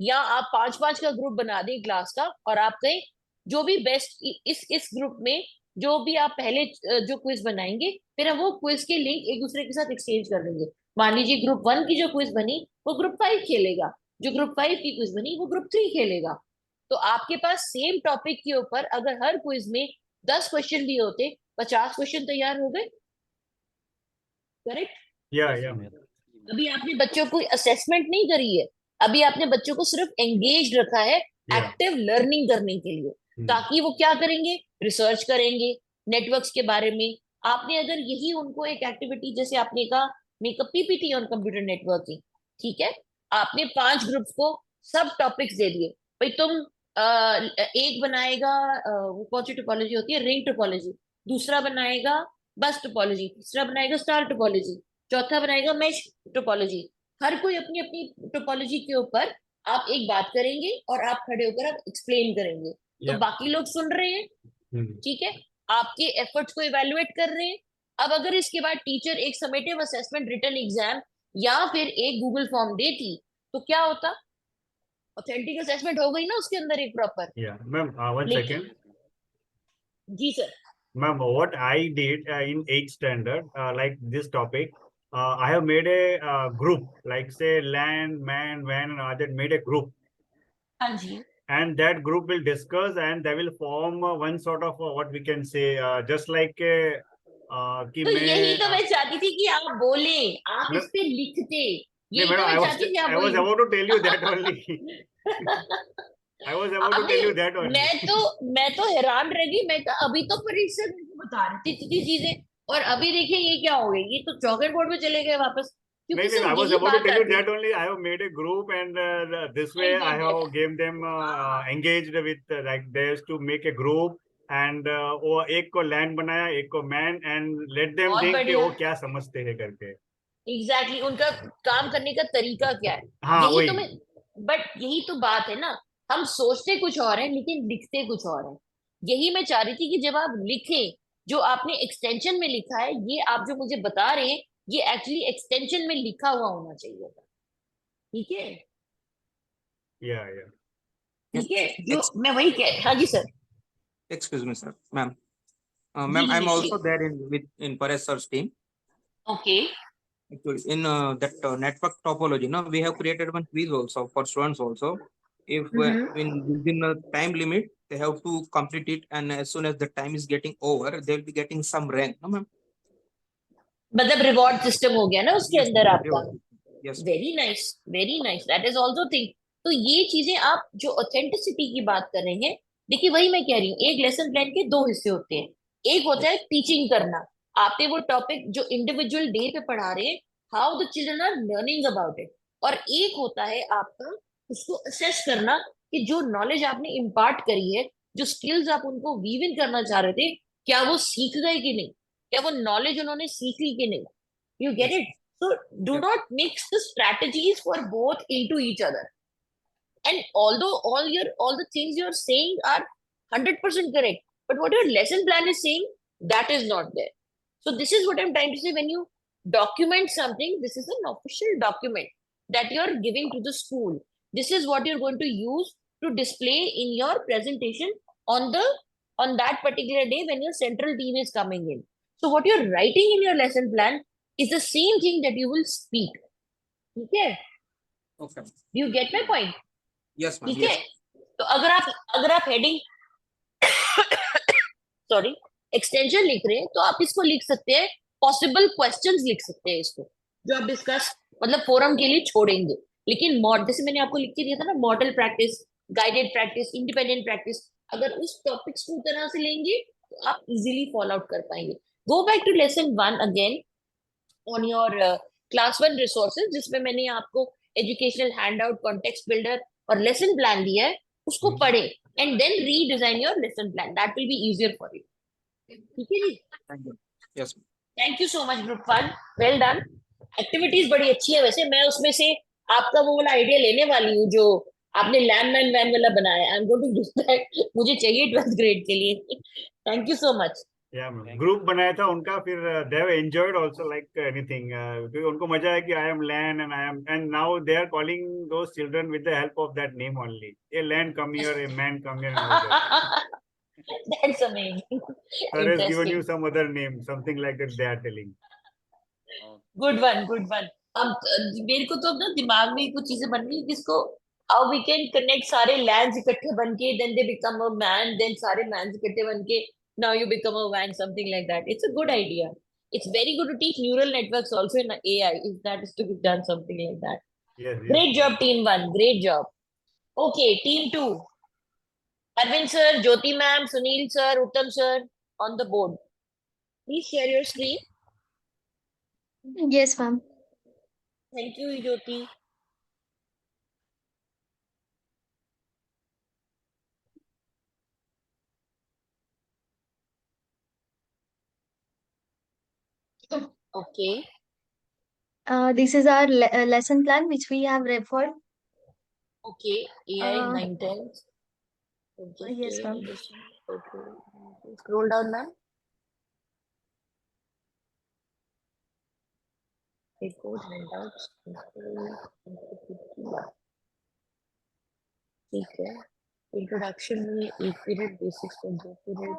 या आप 5-5 का ग्रुप बना दें क्लास का और आप कहें जो भी बेस्ट इस ग्रुप में जो भी आप पहले जो क्विज बनाएंगे, फिर हम वो क्विज के लिंक एक दूसरे के साथ एक्सचेंज कर देंगे। मान लीजिए ग्रुप 1 की जो क्विज बनी वो ग्रुप 5 खेलेगा, जो ग्रुप 5 की क्विज बनी वो ग्रुप 3 खेलेगा। तो आपके पास सेम टॉपिक के ऊपर अगर हर क्विज में 10 क्वेश्चन भी होते, 50 क्वेश्चन तैयार हो गए। करेक्ट? Yeah, yeah. अभी आपने बच्चों को असेसमेंट नहीं करी है, अभी आपने बच्चों को सिर्फ एंगेज रखा है Yeah. एक्टिव लर्निंग करने के लिए, ताकि वो क्या करेंगे, रिसर्च करेंगे नेटवर्क्स के बारे में। आपने अगर यही उनको एक एक्टिविटी, जैसे आपने कहा makeup PPT on computer networking, ठीक है, आपने 5 ग्रुप्स को सब टॉपिक्स दे दिए, भाई तुम एक बनाएगा वो कौन सी टोपोलॉजी होती है, रिंग टोपोलॉजी, दूसरा बनाएगा बस टोपोलॉजी, तीसरा बनाएगा स्टार टोपोलॉजी, चौथा बनाएगा मैश टोपोलॉजी। हर कोई अपनी अपनी टोपोलॉजी के ऊपर आप एक बात करेंगे और आप खड़े होकर आप एक्सप्लेन करेंगे, तो Yeah. बाकी लोग सुन रहे हैं, ठीक है, आपके एफर्ट्स को इवेलुएट कर रहे हैं। अब अगर इसके बाद टीचर एक समेटिव असेसमेंट रिटन एग्जाम या फिर एक गूगल फॉर्म देती तो क्या होता? ऑथेंटिक असेसमेंट हो गई ना उसके अंदर एक प्रॉपर। Yeah. Ma'am, one लेकिन second. जी sir, Ma'am, what I did in 8th standard, like this topic, I have made a group, like say LAN, MAN, WAN, and other, made a group. हाँ जी, And that group will discuss and they will form one sort of what we can say, just like कि तो यही तो मैं मैं चाहती थी कि आप बोले, आप No. इस पे लिखते, नहीं यही तो मैडम, मैं चाहती थी आप I was बोले। about to tell you that only. I was about to tell you that only. मैं तो हैरान रह गई, मैं कहा अभी तो परीक्षा मेरे को बता रही थी इतनी चीजें, और अभी देखिए ये क्या हो गई, ये तो चॉकलेट बोर्ड में चले गए वापस। क्योंकि नहीं, सर I was यही about to बात tell you आती है। that only. I have made a group and this way I get have gave them engaged with like they used to make a group and वो एक को land बनाया, एक को मैन, and let them बहुत think कि बढ़िया, वो क्या समझते हैं करके। एग्जैक्टली उनका काम करने का तरीका क्या है, हाँ यही तो वही। मैं, बट यही तो बात है ना, हम सोचते कुछ और है लेकिन लिखते कुछ और है। यही मैं चाह रही थी कि जब आप लिखें, जो आपने एक्सटेंशन में लिखा है, ये आप जो मुझे बता रहे हैं ये एक्चुअली एक्सटेंशन में लिखा हुआ होना चाहिए था। ठीक है, Yeah, yeah. ठीक है, जो मैं वही कह, हाँ जी sir, Excuse me, sir, ma'am. जी Ma'am, जी I'm जी, also there in Paresh sir's team. Okay, Actually, in that network topology, no, we have created one quiz also for students also. If within a time limit, they have to complete it, and as soon as the time is getting over, they will be getting some rank. No, ma'am. मतलब reward system हो गया ना उसके Yes, अंदर ma'am. आपका। Yes. Very nice, very nice, that is also thing. तो ये चीजें आप जो ऑथेंटिसिटी की बात कर रहे हैं, देखिए वही मैं कह रही हूँ, एक लेसन प्लान के 2 हिस्से होते हैं। एक होता है टीचिंग करना, आपने वो टॉपिक जो इंडिविजुअल डे पे पढ़ा रहे हैं, how the children are learning about it, और एक होता है आपका उसको असेस करना कि जो नॉलेज आपने इम्पार्ट करी है, जो स्किल्स आप उनको वीव इन करना चाह रहे थे, क्या वो सीख गए कि नहीं, क्या वो नॉलेज उन्होंने सीख ली कि नहीं। You get it? So do Yes. not mix the strategies for both into each other. And although all the things you're saying are 100% correct, but what your lesson plan is saying, that is not there. So this is what I'm trying to say. When you document something. This is an official document that you're giving to the school. This is what you're going to use to display in your presentation on that particular day when your central team is coming in. So what you're writing in your lesson plan is the same thing that you will speak. Okay? Okay. Do you get my point? Yes, ma'am. ठीक है? Yes. तो अगर आप heading sorry extension लिख रहे हैं तो आप इसको लिख सकते हैं, पॉसिबल क्वेश्चंस लिख सकते हैं इसको, जो आप डिस्कस मतलब फोरम के लिए छोड़ेंगे। लेकिन जैसे मैंने आपको लिख के दिया था ना, model practice, guided practice, independent practice, अगर उस टॉपिक्स को तरह से लेंगे तो आप इजीली फॉलो आउट कर पाएंगे। Go back to lesson 1 again on your class 1 resources, जिसमें मैंने आपको एजुकेशनल हैंडआउट, कॉन्टेक्स्ट बिल्डर और लेसन प्लान दिया है, उसको पढ़े and then redesign your lesson plan, that will be easier for you. ठीक है जी? Thank you. Yes. Thank you so much group 1, well done. Activities बड़ी अच्छी है वैसे, मैं उसमें से आपका वो वाला आइडिया लेने वाली हूँ जो आपने लैंडमैन वैन वाला बनाया, I am going to do that, मुझे चाहिए 12th ग्रेड के लिए। Thank you so much. Group बनाया था उनका, फिर they have enjoyed also like anything, क्योंकि उनको मजा है कि I am lan and now they are calling those children with the help of that name only, a lan come here, a man come here, and all that. That's amazing. Sir has given you Interesting. some other name, something like that they are telling. Good one, good one. अब मेरे को तो अब ना दिमाग में कुछ चीजें बन रही है जिसको how we can connect सारे lands इकट्ठे बन के then they become a man, then सारे mans इकट्ठे बन के now you become a van, something like that. It's a good idea. It's very good to teach neural networks also in AI if that is to be done, something like that. Yes, Great job, team 1. Great job. Okay, team 2. Arvind sir, Jyoti ma'am, Sunil sir, Uttam sir on the board. Please share your screen. Yes, ma'am. Thank you, Jyoti. Okay. This is our lesson plan which we have referred. Okay. AI Uh, 9/10. Yes, ma'am. Okay. Scroll down, ma'am. Code handouts. ठीक है। Introduction में 1 period, basics में 2 period.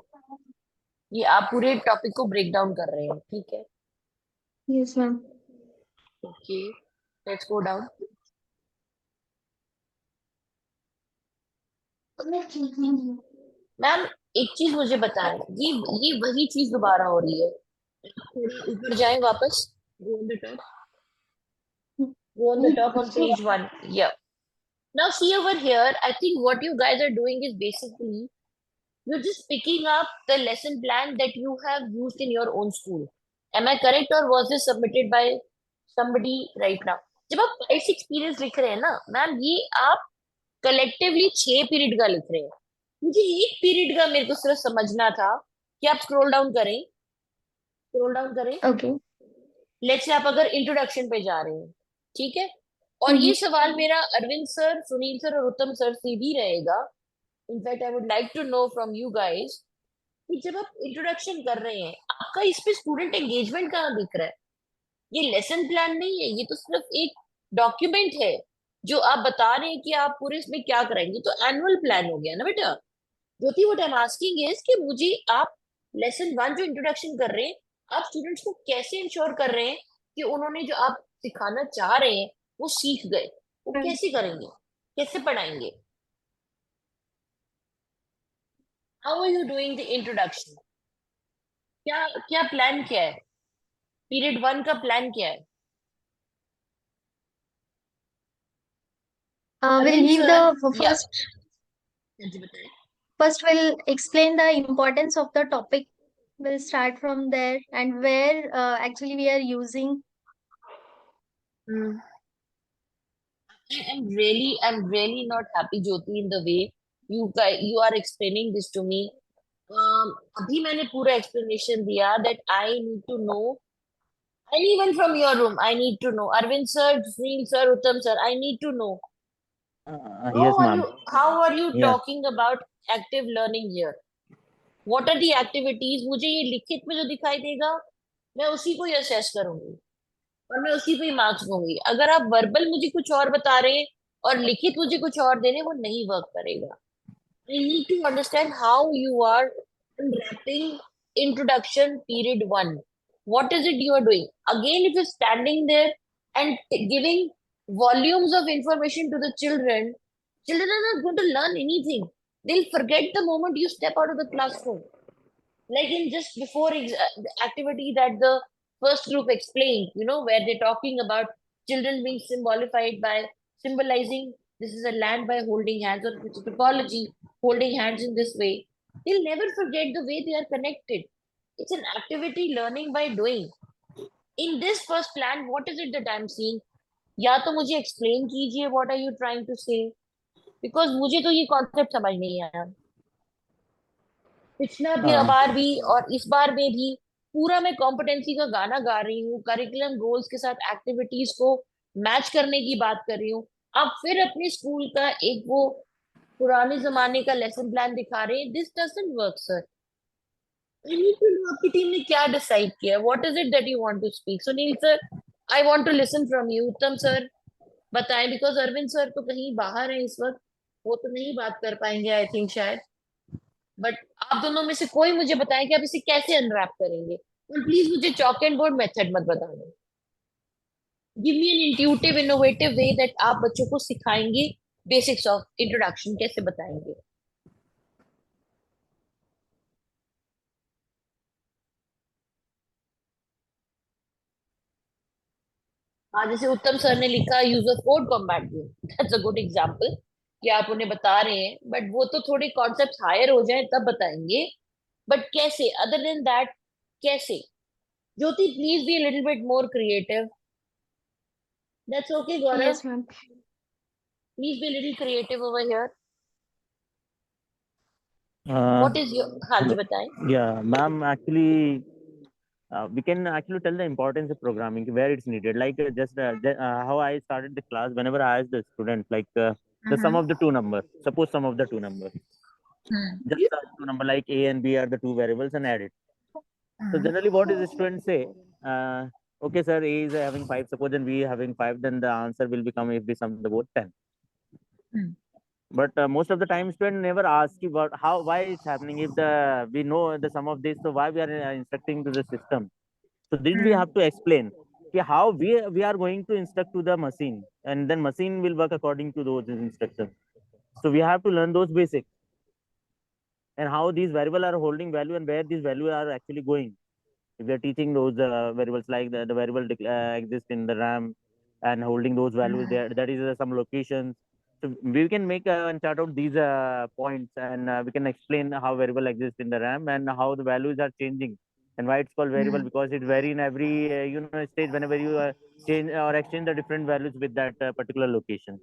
ये आप पूरे topic को break down कर रहे हैं, ठीक है? Yes, ma'am. Okay, let's go down. Ma'am एक चीज मुझे बताएं, ये वही चीज दोबारा हो रही है, थोड़ा ऊपर जाएं वापस, go on the top, go on the top on page 1. Yeah. Now see over here, I think what you guys are doing is basically you're just picking up the lesson plan that you have used in your own school. Am I correct, or was this submitted by somebody right now? जब आप 5-6 periods लिख रहे हैं ना ma'am, ये आप collectively 6 period का लिख रहे हैं। मुझे 1 पीरियड का मेरे को सिर्फ समझना था कि आप स्क्रॉल डाउन करें, Okay. लेट्स से आप अगर इंट्रोडक्शन पे जा रहे हैं, ठीक है? और ये सवाल मेरा अरविंद सर, सुनील सर और उत्तम सर से भी रहेगा। In fact I would like to know from you guys कि जब आप इंट्रोडक्शन कर रहे हैं, आपका इस पे स्टूडेंट एंगेजमेंट कहाँ दिख रहा है? ये लेसन प्लान नहीं है, ये तो सिर्फ एक डॉक्यूमेंट है जो आप बता रहे हैं कि आप पूरे इसमें क्या कराएंगे। तो एनुअल प्लान हो गया ना बेटा। Jyoti, what I am asking is कि मुझे आप लेसन 1 जो इंट्रोडक्शन कर रहे हैं, आप स्टूडेंट्स को कैसे इंश्योर कर रहे हैं कि उन्होंने जो आप सिखाना चाह रहे हैं वो सीख गए? वो कैसे करेंगे, कैसे पढ़ाएंगे? How are you doing the introduction? क्या क्या प्लान क्या है? पीरियड 1 का प्लान क्या है? We'll Arvind give sir, the yeah. first. First, we'll explain the importance of the topic. We'll start from there and where actually we are using. I'm really not happy, Jyoti, in the way you are explaining this to me. अभी मैंने पूरा explanation दिया that I need to know, and even from your room, I need to know. Arvind sir, Sunil sir, Uttam sir, I need to know. Yes, ma'am. How are you Yeah. talking about active learning here? What are the activities? मुझे ये लिखित में जो दिखाई देगा, मैं उसी को ही assess करूंगी। और मैं उसी पे मार्क्स दूंगी। अगर आप वर्बल मुझे कुछ और बता रहे हैं और लिखित मुझे कुछ और दे रहे हैं, वो नहीं वर्क करेगा। I need to understand how you are unwrapping introduction period 1. What is it you are doing? Again, if you're standing there and giving volumes of information to the children, children are not going to learn anything. They'll forget the moment you step out of the classroom. Like in just before the activity that the first group explained, where they're talking about children being symbolified by symbolizing this is a land by holding hands, or it's a topology holding hands in this way. They'll never forget the way they are connected. It's an activity learning by doing. In this first plan, what is it that I'm seeing? या तो मुझे explain कीजिए what are you trying to say, because मुझे तो ये concept समझ नहीं आया। पिछला भी हाँ बार भी और इस बार में भी पूरा मैं कॉम्पिटेंसी का गाना गा रही हूँ, करिकुलम गोल्स के साथ एक्टिविटीज को मैच करने की बात कर रही हूँ। आप फिर अपने स्कूल का एक वो पुराने जमाने का लेसन प्लान दिखा रहे हैं। This doesn't work sir. I need to know आपकी टीम ने क्या डिसाइड किया, what is it that you want to speak. Sunil sir, I want to listen from you. Uttam sir बताएं, बिकॉज अरविंद सर तो कहीं बाहर है इस वक्त, वो तो नहीं बात कर पाएंगे आई थिंक शायद। बट आप दोनों में से कोई मुझे बताएं कि आप इसे कैसे अनरैप करेंगे। और प्लीज मुझे चॉक एंड बोर्ड मेथड मत बताना। Give me an intuitive innovative way that आप बच्चों को सिखाएंगे। बेसिक्स ऑफ इंट्रोडक्शन कैसे बताएंगे। हाँ, जैसे उत्तम सर ने लिखा use of code combat game, that's a good example कि आप उन्हें बता रहे हैं, बट वो तो थोड़े कॉन्सेप्ट हायर हो जाए तब बताएंगे। बट कैसे, अदर देन दैट कैसे? Jyoti, please be a little bit more creative. That's okay, Gaurav. Yes, ma'am. Please be a little creative over here. uh, What is your? हाँ जी बताएं। yeah ma'am, actually we can actually tell the importance of programming where it's needed, like how I started the class. Whenever I asked the student, like the sum of the two numbers, suppose sum of the two numbers, just the two number like a and b are the two variables and add it. So generally what is the student say, okay sir, a is having 5, suppose, and b having 5, then the answer will become, if we sum the both, 10. But most of the time student never ask you about how, why it's happening. If we know the sum of this, so why we are instructing to the system? So this we have to explain how we are going to instruct to the machine, and then machine will work according to those instructions. So we have to learn those basics, and how these variables are holding value and where these values are actually going. If we are teaching those variables, like the variable exist in the RAM and holding those values there, that is some locations. So we can make and chart out these points, and we can explain how variable exists in the RAM and how the values are changing, and why it's called variable, because it vary in every stage whenever you change or exchange the different values with that particular location.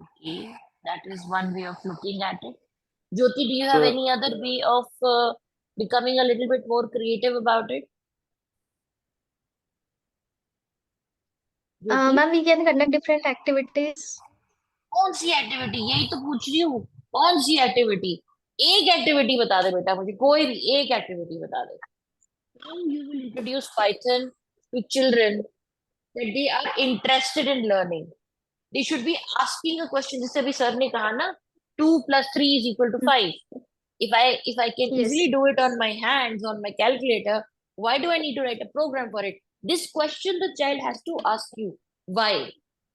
Okay, that is one way of looking at it. Jyoti, do you have So- any other way of becoming a little bit more creative about it? Jyoti? Ma'am, we can conduct different activities. कौन सी activity, यही तो पूछ रही हूँ। कौन सी activity? एक activity बता दे बेटा मुझे, कोई भी एक एक्टिविटी बता दे। Now you will introduce Python to children that they are interested in learning. They should be asking a question. जैसे अभी सर ने कहा ना, 2 + 3 = 5. If I can Yes. easily do it on my hands, on my calculator, why do I need to write a program for it? This question the child has to ask you. Why?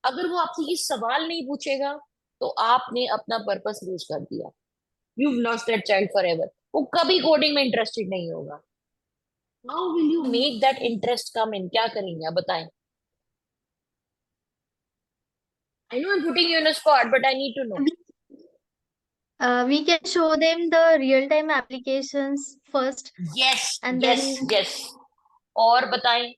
अगर वो आपसे ये सवाल नहीं पूछेगा तो आपने अपना पर्पस लूज कर दिया। You've lost that child forever. वो कभी कोडिंग में इंटरेस्टेड नहीं होगा। How will you make that interest come in? क्या करेंगे आप बताएं? I know I'm putting you in a spot, but I need to know. We can show them the real-time applications first, Yes, and yes, then yes. और बताएं,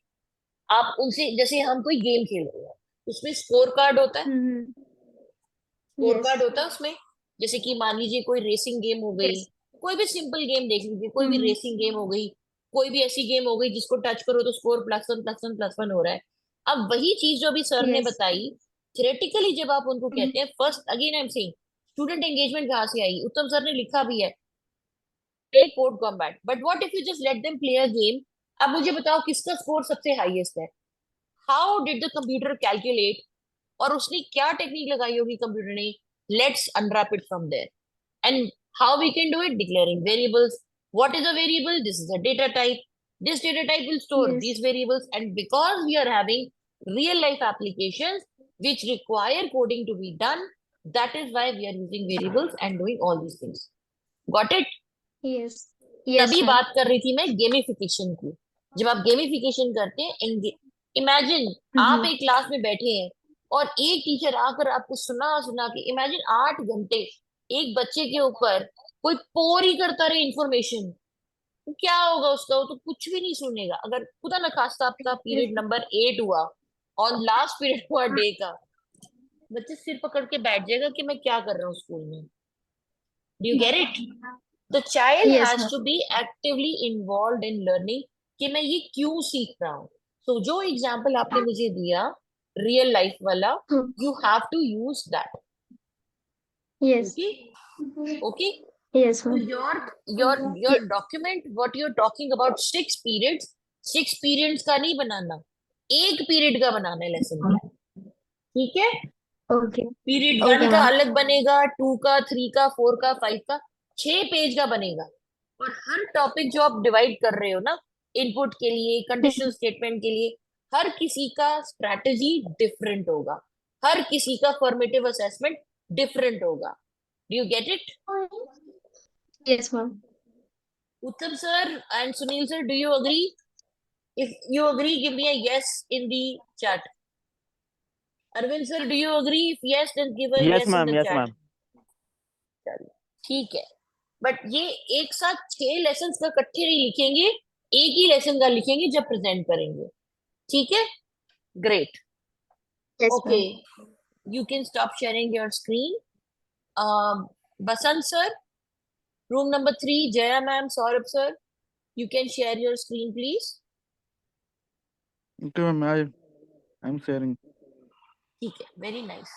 आप उनसे, जैसे हम कोई गेम खेल रहे हैं, उसमें स्कोर कार्ड होता है। स्कोर yes, कार्ड होता है उसमें, जैसे कि मान लीजिए कोई रेसिंग गेम हो गई, yes, कोई भी सिंपल गेम देख लीजिए, कोई भी रेसिंग गेम हो गई, कोई भी ऐसी गेम हो गई जिसको टच करो तो स्कोर +1 हो रहा है। अब वही चीज जो अभी सर ने yes. बताई, थियोरेटिकली जब आप उनको कहते हैं, first again I am saying, student engagement कहाँ से आई? उत्तम सर ने लिखा भी है, play code combat, but what if you just let them play a game? अब मुझे बताओ किसका स्कोर सबसे हाईएस्ट है? How did the computer calculate, और उसने क्या टेक्निक लगाई होगी कंप्यूटर ने? Let's unwrap it from there. And how we can do it? Declaring variables. What is a variable? This is a data type. This data type will store Yes. these variables. And because we are having real life applications which require coding to be done, that is why we are using variables and doing all these things. Got it? Yes. Yes, तभी ma'am. बात कर रही थी मैं gamification की. जब आप gamification करते हैं, इमेजिन आप एक क्लास में बैठे हैं और एक टीचर आकर आपको सुना सुना के, इमेजिन 8 घंटे एक बच्चे के ऊपर कोई पोर ही करता रहे इंफॉर्मेशन, तो क्या होगा उसका? वो तो कुछ भी नहीं सुनेगा. अगर खुदा न खास्ता आपका पीरियड नंबर 8 हुआ और लास्ट पीरियड हुआ डे का, बच्चे सिर पकड़ के बैठ जाएगा कि मैं क्या कर रहा हूँ स्कूल में. Do you get it? The child Yes, has ma'am. to be actively involved in learning कि मैं ये क्यों सीख रहा हूँ. So जो एग्जाम्पल आपने मुझे दिया रियल लाइफ वाला, you have to use that. Yes. Okay? Okay? Yes, So ma'am. your document, what you're talking about 6 periods, 6 periods का नहीं बनाना, एक पीरियड का बनाना है लेसन. ठीक है? Okay. पीरियड Okay, 1 का ma'am. अलग बनेगा, 2 का, 3 का, 4 का, 5 का, 6 पेज का बनेगा. और हर टॉपिक जो आप डिवाइड कर रहे हो ना, इनपुट के लिए, कंडीशनल स्टेटमेंट के लिए, हर किसी का स्ट्रैटेजी डिफरेंट होगा, हर किसी का फॉर्मेटिव असेसमेंट डिफरेंट होगा. Do you get it? Yes, ma'am. Uttam sir and Sunil sir, do you agree? If you agree, give me a yes in the chat. Arvind sir, do you agree? If yes, then give a Yes, yes in ma'am. the Yes, chat. ma'am. चलिए, ठीक है. But ये एक साथ 6 lesson का इकट्ठे नहीं लिखेंगे, एक ही लेसन का लिखेंगे जब प्रेजेंट करेंगे. ठीक है? Great. Yes, okay, ma'am. You can stop sharing your screen. Basant sir, room number 3, Jaya ma'am, Saurabh sir, you can share your screen please. Okay, ma'am, I'm sharing. ठीक है, very nice.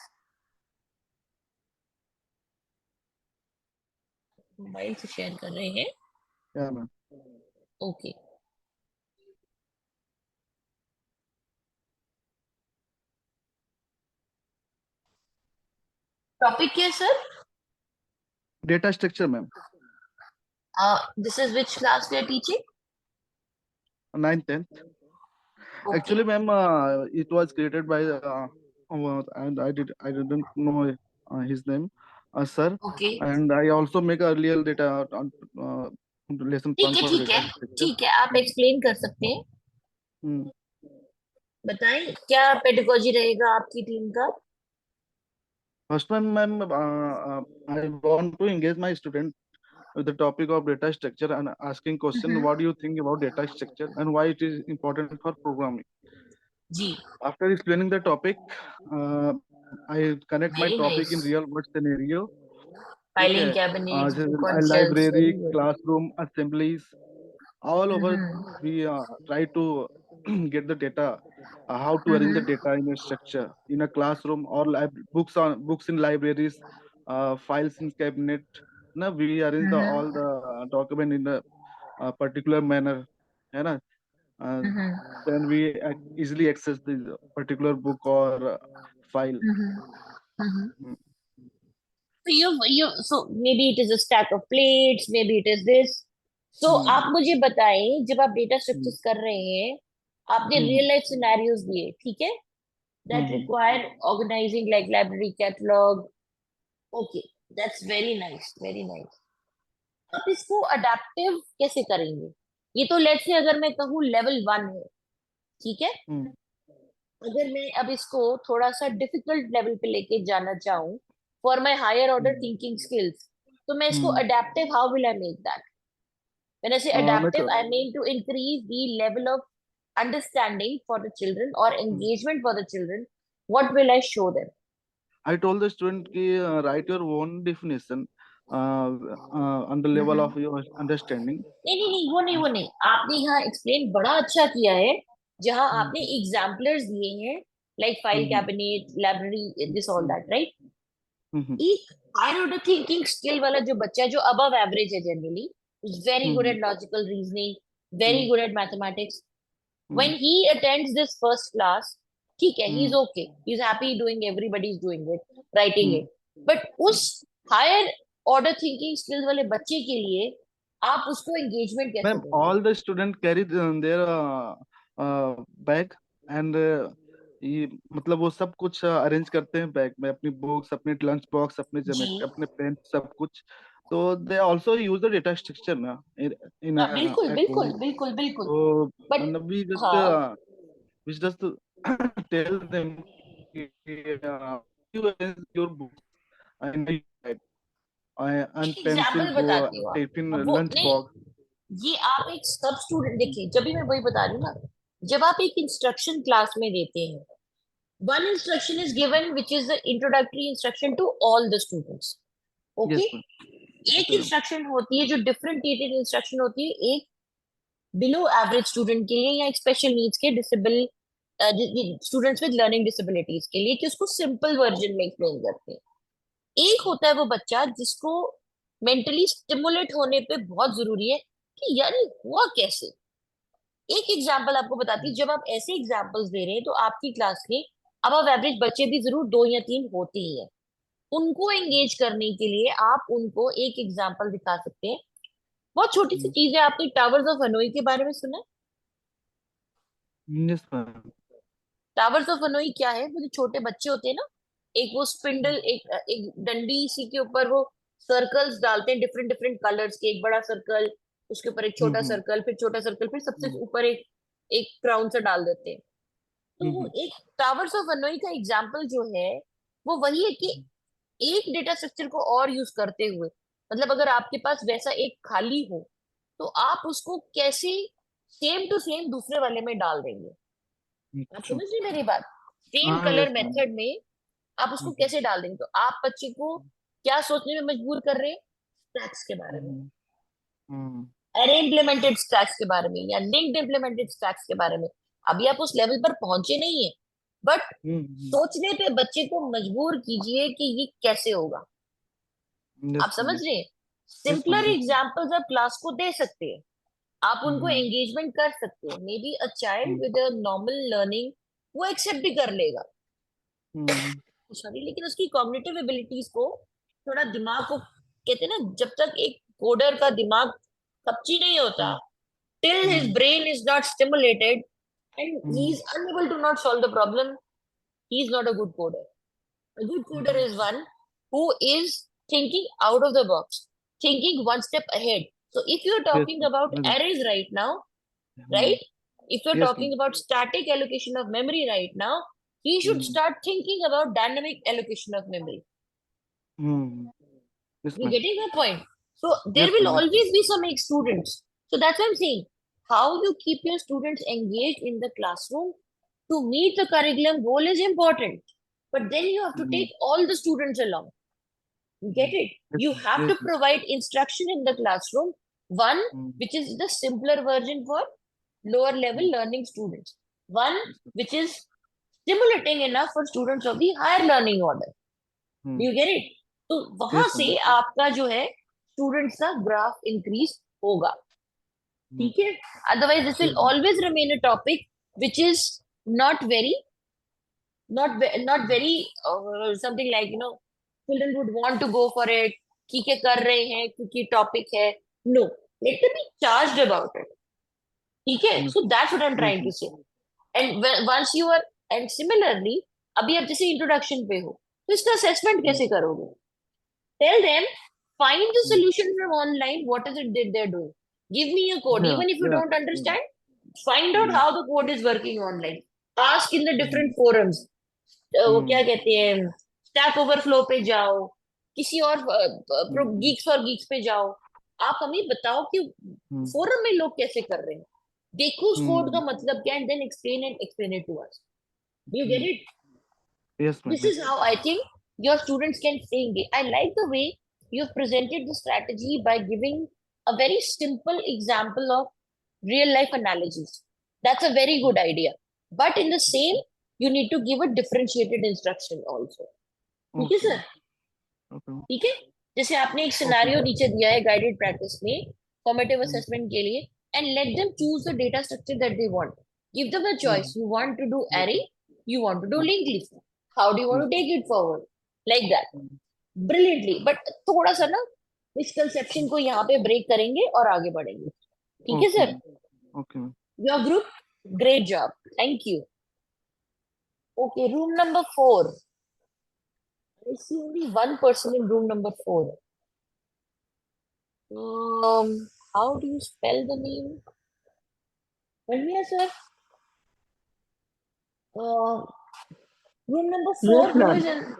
मोबाइल से share कर रहे हैं. Yeah, ma'am. Okay. Topic क्या है sir? Data structure, ma'am. This is which class we are teaching? 9th, 10th. Okay. Actually, ma'am, it was created by and I didn't know his name, sir. Okay. And I also make earlier data on lesson ठीक plan है, for ठीक है, data structure. ठीक है, आप explain कर सकते हैं. Hmm. बताएं क्या पेडागोजी रहेगा आपकी टीम का? First one, ma'am, I want to engage my student with the topic of data structure and asking question, what do you think about data structure and why it is important for programming? Ji. After explaining the topic, I connect my Very topic in nice. real world scenario. Filing Okay, cabinets, this is book a on shelves, very library, good. classroom, assemblies, all over. We try to get the data, how to arrange the data in a structure in a classroom or books in libraries, files in cabinet. Now we arrange all the document in a particular manner, है ना? Then we easily access the particular book or file. So maybe it is a stack of plates, maybe it is this. So आप मुझे बताएं, जब आप data structures कर रहे हैं, आपने रियल लाइफ सिनेरियोज दिए, ठीक है? That require organizing like library catalog. Okay, that's very nice, very nice. आप इसको अडेप्टिव कैसे करेंगे? ये तो लेट्स से अगर मैं कहूँ लेवल 1 है, ठीक है? अगर मैं अब इसको थोड़ा सा डिफिकल्ट लेवल पे लेके जाना चाहूँ for my higher order thinking skills, तो मैं इसको adaptive, how will I make that? When I say adaptive, I mean to increase the level of understanding for the children or engagement for the children. What will I show them? I told the student ki write your own definition on the level of your understanding. नहीं, वो नहीं. आपने यहाँ explain बड़ा अच्छा किया है, जहाँ आपने examplers दिए हैं, like file cabinet, library, this all that, right? एक higher order thinking skill वाला जो बच्चा है, जो above average है generally, who's very good at logical reasoning, very good at mathematics. When he attends this first class, ठीक है, he's okay, he's happy doing, everybody's doing it, writing it, but उस higher order thinking skills वाले बच्चे के लिए आप उसको engagement कैसे मैम देंगे? all the student carry their bag and ये मतलब वो सब कुछ अरेंज करते हैं बैग में, अपनी बुक्स, अपने लंच बॉक्स, अपने ज्योमेट्री, अपने पेन, सब कुछ. तो they also use the data structure ना इन हाँ, बिल्कुल at बिल्कुल home. बिल्कुल बिल्कुल, So but we just हाँ, tell them you arrange your books and and एक pencil, एग्जाम्पल वो बताती हूँ टिफिन, अब वो लंच नहीं, बॉक्स. ये आप एक सब स्टूडेंट देखिए, जब भी मैं वही बता रही हूँ ना, जब आप एक इंस्ट्रक्शन क्लास में देते हैं, one instruction is given which is the introductory instruction to all the students, Yes, okay? ma'am. एक Okay. इंस्ट्रक्शन होती है जो डिफरेंटिएटेड इंस्ट्रक्शन होती है, एक बिलो एवरेज स्टूडेंट के लिए या एक स्पेशल नीड्स के disable students with learning disabilities के लिए, कि उसको सिंपल वर्जन में एक्सप्लेन करते हैं. एक होता है वो बच्चा जिसको मेंटली स्टिमुलेट होने पे बहुत जरूरी है कि यार ये हुआ कैसे. एक एग्जांपल आपको बताती हूँ, जब आप ऐसे एग्जांपल्स दे रहे हैं तो आपकी क्लास में अब एवरेज बच्चे भी जरूर 2 या 3 होते ही हैं. उनको एंगेज करने के लिए आप उनको एक एग्जांपल दिखा सकते हैं. बहुत छोटी सी चीज है, आपने टावर्स ऑफ हनोई के बारे में सुना है? Yes, ma'am. Towers of Hanoi क्या है? वो जो छोटे बच्चे होते हैं ना, एक वो स्पिंडल, एक डंडी सी के ऊपर वो सर्कल्स डालते हैं डिफरेंट डिफरेंट कलर्स के, एक बड़ा सर्कल, उसके ऊपर एक छोटा सर्कल, फिर छोटा सर्कल, फिर सबसे ऊपर एक एक क्राउन सा डाल देते हैं. तो वो एक टावर्स ऑफ हनोई का एग्जांपल जो है वो वही है कि एक डेटा स्ट्रक्चर को और यूज करते हुए, मतलब अगर आपके पास वैसा एक खाली हो तो आप उसको कैसे सेम टू सेम दूसरे वाले में डाल देंगे. आप समझ रहे मेरी बात? सेम हाँ, कलर yes, ma'am. मेथड में आप उसको कैसे डाल देंगे. तो आप बच्चे को क्या सोचने में मजबूर कर रहे हैं? स्टैक्स के बारे में, अरे इम्प्लीमेंटेड स्टैक्स के बारे में, या लिंक्ड इम्प्लीमेंटेड स्टैक्स के बारे में. अभी आप उस लेवल पर पहुंचे नहीं है, बट सोचने पे बच्चे को मजबूर कीजिए कि ये कैसे होगा. Yes, आप समझ ma'am. रहे हैं? Yes, simpler ma'am. एग्जाम्पल्स आप क्लास को दे सकते हैं, आप उनको एंगेजमेंट कर सकते हैं. May be a child with a normal learning वो एक्सेप्ट भी कर लेगा, सॉरी, लेकिन उसकी कॉग्निटिव एबिलिटीज को, थोड़ा दिमाग को, कहते हैं ना, जब तक एक कोडर का दिमाग कच्ची नहीं होता, till his brain is not stimulated and he is unable to not solve the problem, he is not a good coder. A good coder is one who is thinking out of the box, thinking one step ahead. So if you're talking about arrays right now, right? If you're Yes, talking about static allocation of memory right now, he should start thinking about dynamic allocation of memory. Yes, You ma'am. getting my point? So there Yes, will ma'am. always be some students. So that's what I'm saying. How you keep your students engaged in the classroom to meet the curriculum goal is important. But then you have to take all the students along. You get it? You have to Yes, provide instruction in the classroom, one which is the simpler version for lower level learning students, one which is stimulating enough for students of the higher learning order. Do you get it? तो वहां Yes, से ma'am. आपका जो है students का graph increase होगा. ठीक है? Otherwise this will always remain a topic which is not very something like, you know, children would want to go for it. ठीक है, कर रहे हैं क्योंकि टॉपिक है. No, let them be charged about it. ठीक है? So that's what I'm trying to say. And once you are, and similarly, अभी आप जैसे इंट्रोडक्शन पे हो तो इसका असेसमेंट कैसे करोगे? Tell them, find the solution from online. What is it that they're doing? Give me a code. Even if you don't understand, find out how the code is working online. Ask in the different forums. वो क्या कहते हैं, Stack Overflow पे जाओ, किसी और Geeks और Geeks पे जाओ. आप हमें बताओ कि फोरम में लोग कैसे कर रहे हैं. देखो उस कोड का मतलब क्या, and then explain it to us. Do you get it? Yes, ma'am. This is how I think your students can stay engaged. I like the way you've presented the strategy by giving a very simple example of real life analogies. That's a very good idea. But in the same, you need to give a differentiated instruction also. ठीक है sir? ठीक है? जैसे आपने एक scenario नीचे दिया है गाइडेड प्रैक्टिस में फॉर्मेटिव असेसमेंट के लिए, and let them choose the data structure that they want. Give them a choice. You want to do array, you want to do linked list. How do you want to take it forward? Like that. Brilliantly. But थोड़ा सा ना misconception को यहाँ पे break करेंगे और आगे बढ़ेंगे. ठीक है sir? Okay. Your group, great job. Thank you. Okay, room number 4. I see only one person in room number 4. How do you spell the name? Ranveer sir. Room number 4. Yes, Who ma'am. is in?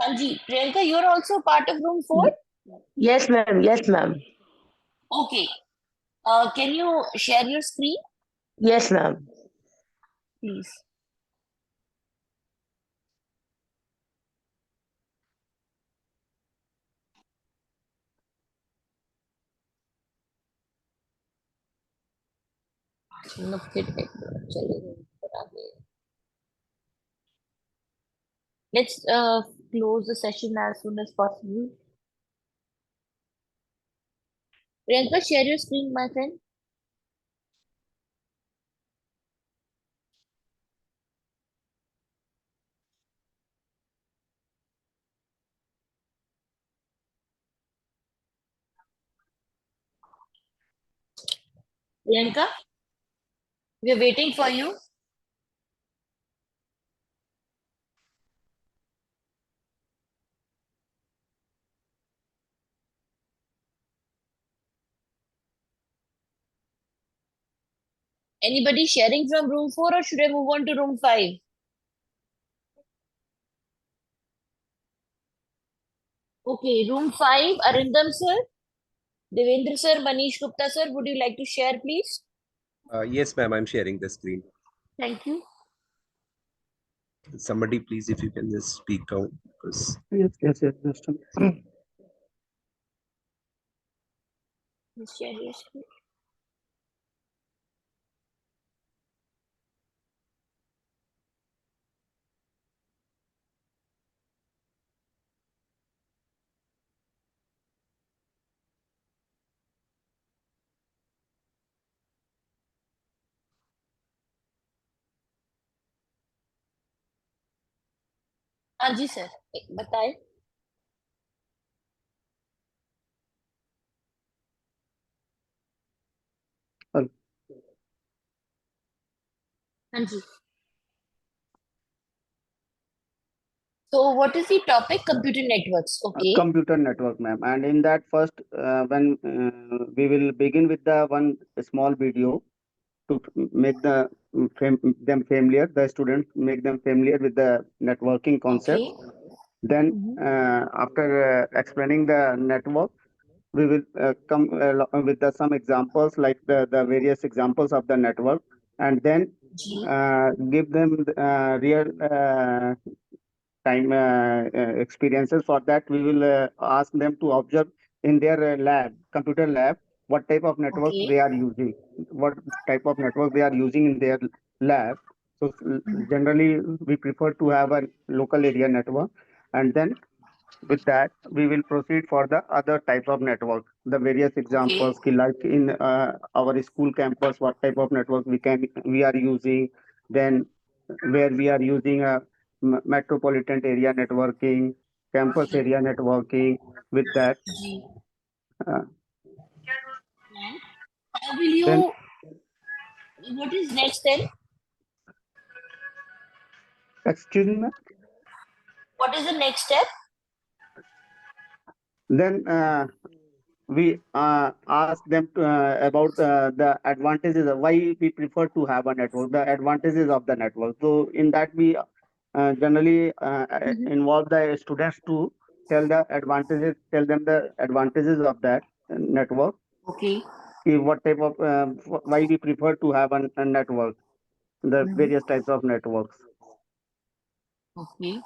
Kanji. Priyanka, you're also part of room 4? Yes, ma'am. Yes, ma'am. Okay. Can you share your screen, Yes, ma'am. please? Let's close the session as soon as possible. Priyanka, share your screen, my friend. Priyanka, we're waiting for you. Anybody sharing from room 4 or should I move on to room 5? Okay, room 5, Arindam sir, Devendra sir, Manish Gupta sir, would you like to share, please? Yes, ma'am, I'm sharing the screen. Thank you. Somebody, please, if you can just speak out, because Yes, just Please share your screen. हाँ जी sir, बताएं. हाँ जी. So what is the topic? Computer networks. Okay. computer network, ma'am. And in that first, when we will begin with the one small video to make them familiar, the students make them familiar with the networking concept. Okay. Then, after explaining the network, we will come with some examples like the various examples of the network, and then जी. give them real time experiences. For that, we will ask them to observe in their computer lab, what type of network Okay. they are using, what type of network they are using in their lab. So generally, we prefer to have a local area network, and then with that, we will proceed for the other types of network, the various Okay. examples, like in our school campus, what type of network we are using, then where we are using a metropolitan area networking, campus जी. area networking. With that, जी. uh, How will then you? What is next then? excuse me, ma'am. What is the next step? Then we ask them about the advantages of why we prefer to have a network, the advantages of the network. So in that, we generally involve the students to tell them the advantages of that network. Okay. What type of why we prefer to have a network, the various types of networks. Okay.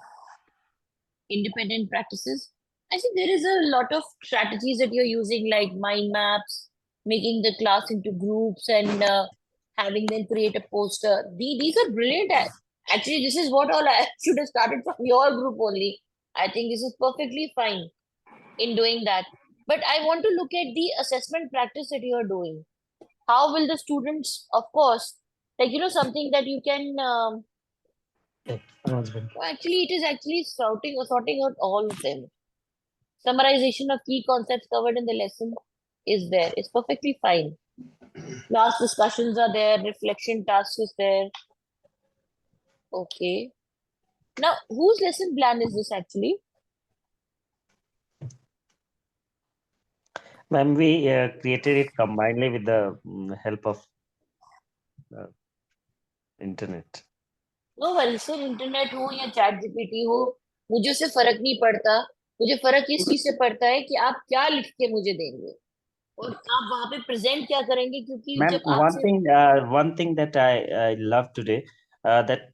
Independent practices. I think there is a lot of strategies that you're using, like mind maps, making the class into groups, and having them create a poster. These are brilliant. Actually, this is what all I should have started from your group only. I think this is perfectly fine in doing that. But I want to look at the assessment practice that you are doing. how will the students, of course, like, something that you can, actually, it is actually sorting out all of them. Summarization of key concepts covered in the lesson is there. It's perfectly fine. Class discussions are there, reflection tasks is there. Okay. Now, whose lesson plan is this actually? Ma'am, we created it combinedly with the help of internet. No worry sir, internet हो या chat GPT हो, मुझे उससे फर्क नहीं पड़ता। मुझे फर्क इस चीज से पड़ता है कि आप क्या लिख के मुझे देंगे और आप वहां पे प्रेजेंट क्या करेंगे, क्योंकि Ma'am, जब आपसे one thing that I love today, that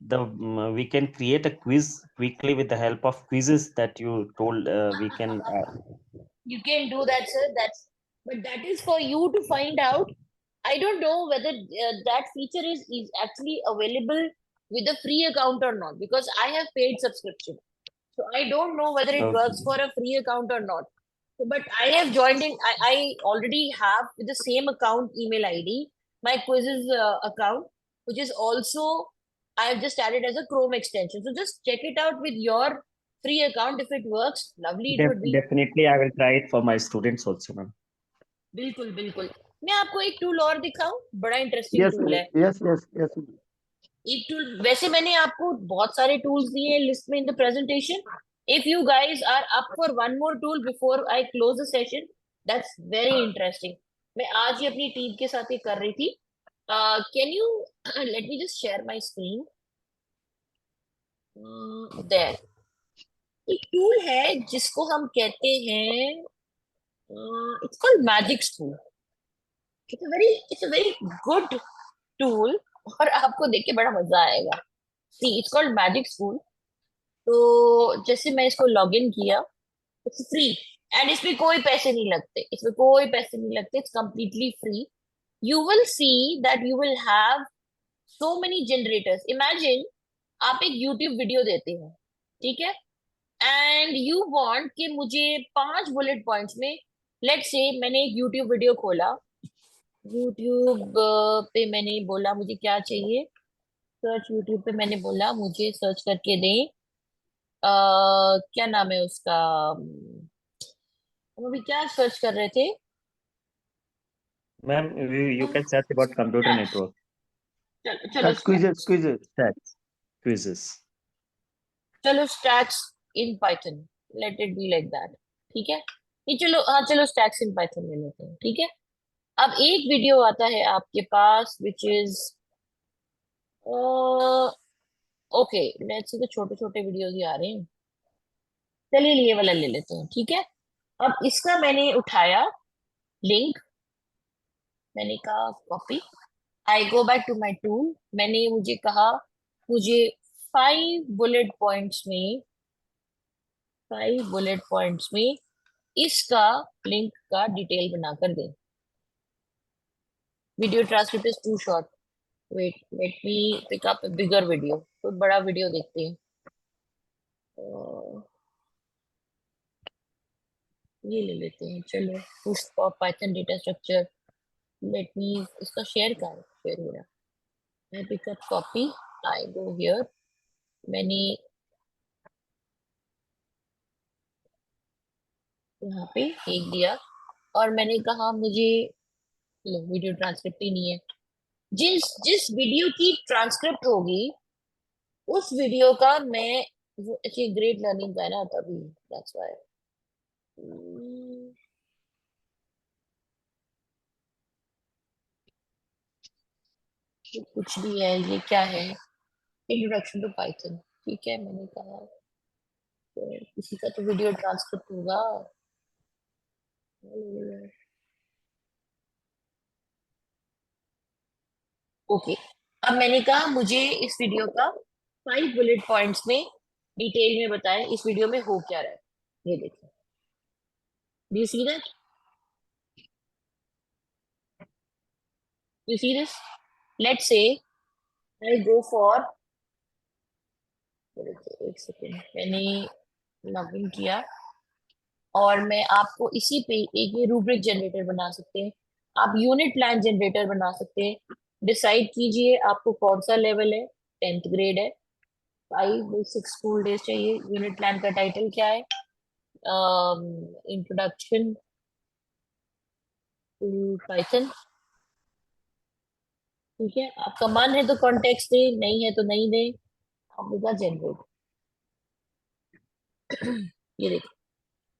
we can create a quiz quickly with the help of quizzes that you told we can. you can do that, sir. But that is for you to find out. I don't know whether that feature is actually available with a free account or not, because I have paid subscription. So I don't know whether it works for a free account or not. So, but I have joined in. I already have with the same account email ID my quizzes account, which is also I have just added as a Chrome extension. So just check it out with your free account. If it works, lovely. It would be. Definitely, I will try it for my students also, ma'am. बिल्कुल बिल्कुल। मैं आपको एक tool और दिखाऊं, बड़ा interesting Yes, tool है। yes, yes, yes. एक टूल, वैसे मैंने आपको बहुत सारे टूल्स दिए हैं लिस्ट में in the presentation. If you guys are up for one more tool before I close the session, that's very interesting. मैं आज ही अपनी टीम के साथ ये कर रही थी। Can you let me just share my screen there. एक टूल है जिसको हम कहते हैं, it's called Magic School. It's a very good tool और आपको देख के बड़ा मजा आएगा। See, it's called Magic School. तो जैसे मैं इसको लॉग इन किया, इट्स फ्री एंड इसमें कोई पैसे नहीं लगते, इसमें कोई पैसे नहीं लगते, it's completely free. You will see that you will have so many generators. Imagine आप एक यूट्यूब वीडियो देते हो, ठीक है, एंड यू वांट कि मुझे 5 बुलेट पॉइंट्स में, लेट से मैंने एक यूट्यूब वीडियो खोला, यूट्यूब पे मैंने बोला मुझे क्या चाहिए, सर्च यूट्यूब पे मैंने बोला मुझे सर्च करके दें, क्या नाम है उसका, हम अभी क्या सर्च कर रहे थे। Ma'am, you can search about computer network. चलो Quizzes. चलो stacks in Python, let it be like that, ठीक है। ये चलो, हाँ चलो स्टैक्स इन पाइथन ले लेते हैं, ठीक है। अब एक वीडियो आता है आपके पास which is okay, let's see, तो छोटे छोटे वीडियोस ही आ रहे हैं। चलिए ये वाला ले लेते हैं, ठीक है। अब इसका मैंने उठाया लिंक, मैंने कहा copy, I go back to my tool. मैंने मुझे कहा मुझे 5 बुलेट पॉइंट्स में इसका लिंक का डिटेल बनाकर दें। Video transcript is too short, wait let me pick up a bigger video. तो बड़ा वीडियो देखते हैं। ये ले लेते हैं, चलो push pop Python data structure. Let me, इसका शेयर का शेयर हो रहा है। Pick up copy, I go here, मैंने यहाँ पे एक दिया और मैंने कहा मुझे, लो वीडियो ट्रांसक्रिप्ट ही नहीं है। जिस जिस वीडियो की ट्रांसक्रिप्ट होगी उस वीडियो का मैं, वो अच्छी ग्रेट लर्निंग का है ना, तभी दैट्स व्हाई। कुछ भी है, ये क्या है, इंट्रोडक्शन टू पाइथन, ठीक है। मैंने कहा तो किसी का तो वीडियो ट्रांसक्रिप्ट होगा। ओके, अब मैंने कहा मुझे इस वीडियो का 5 बुलेट पॉइंट्स में डिटेल में बताएं इस वीडियो में हो क्या रहा है। ये देखिए, do you see that, you see this. Let's say I go for, एक सेकेंड, मैंने लॉग इन किया और मैं आपको इसी पे एक ये रूब्रिक जनरेटर बना सकते हैं। आप यूनिट प्लान जनरेटर बना सकते हैं। डिसाइड कीजिए आपको कौन सा लेवल है, 10th ग्रेड है, 5 स्कूल डेज चाहिए। यूनिट प्लान का टाइटल क्या है? Introduction to Python. ठीक है, आपका मन है तो कॉन्टेक्स्ट दे, नहीं है तो नहीं दे, आपका जनरेट। ये देखिए,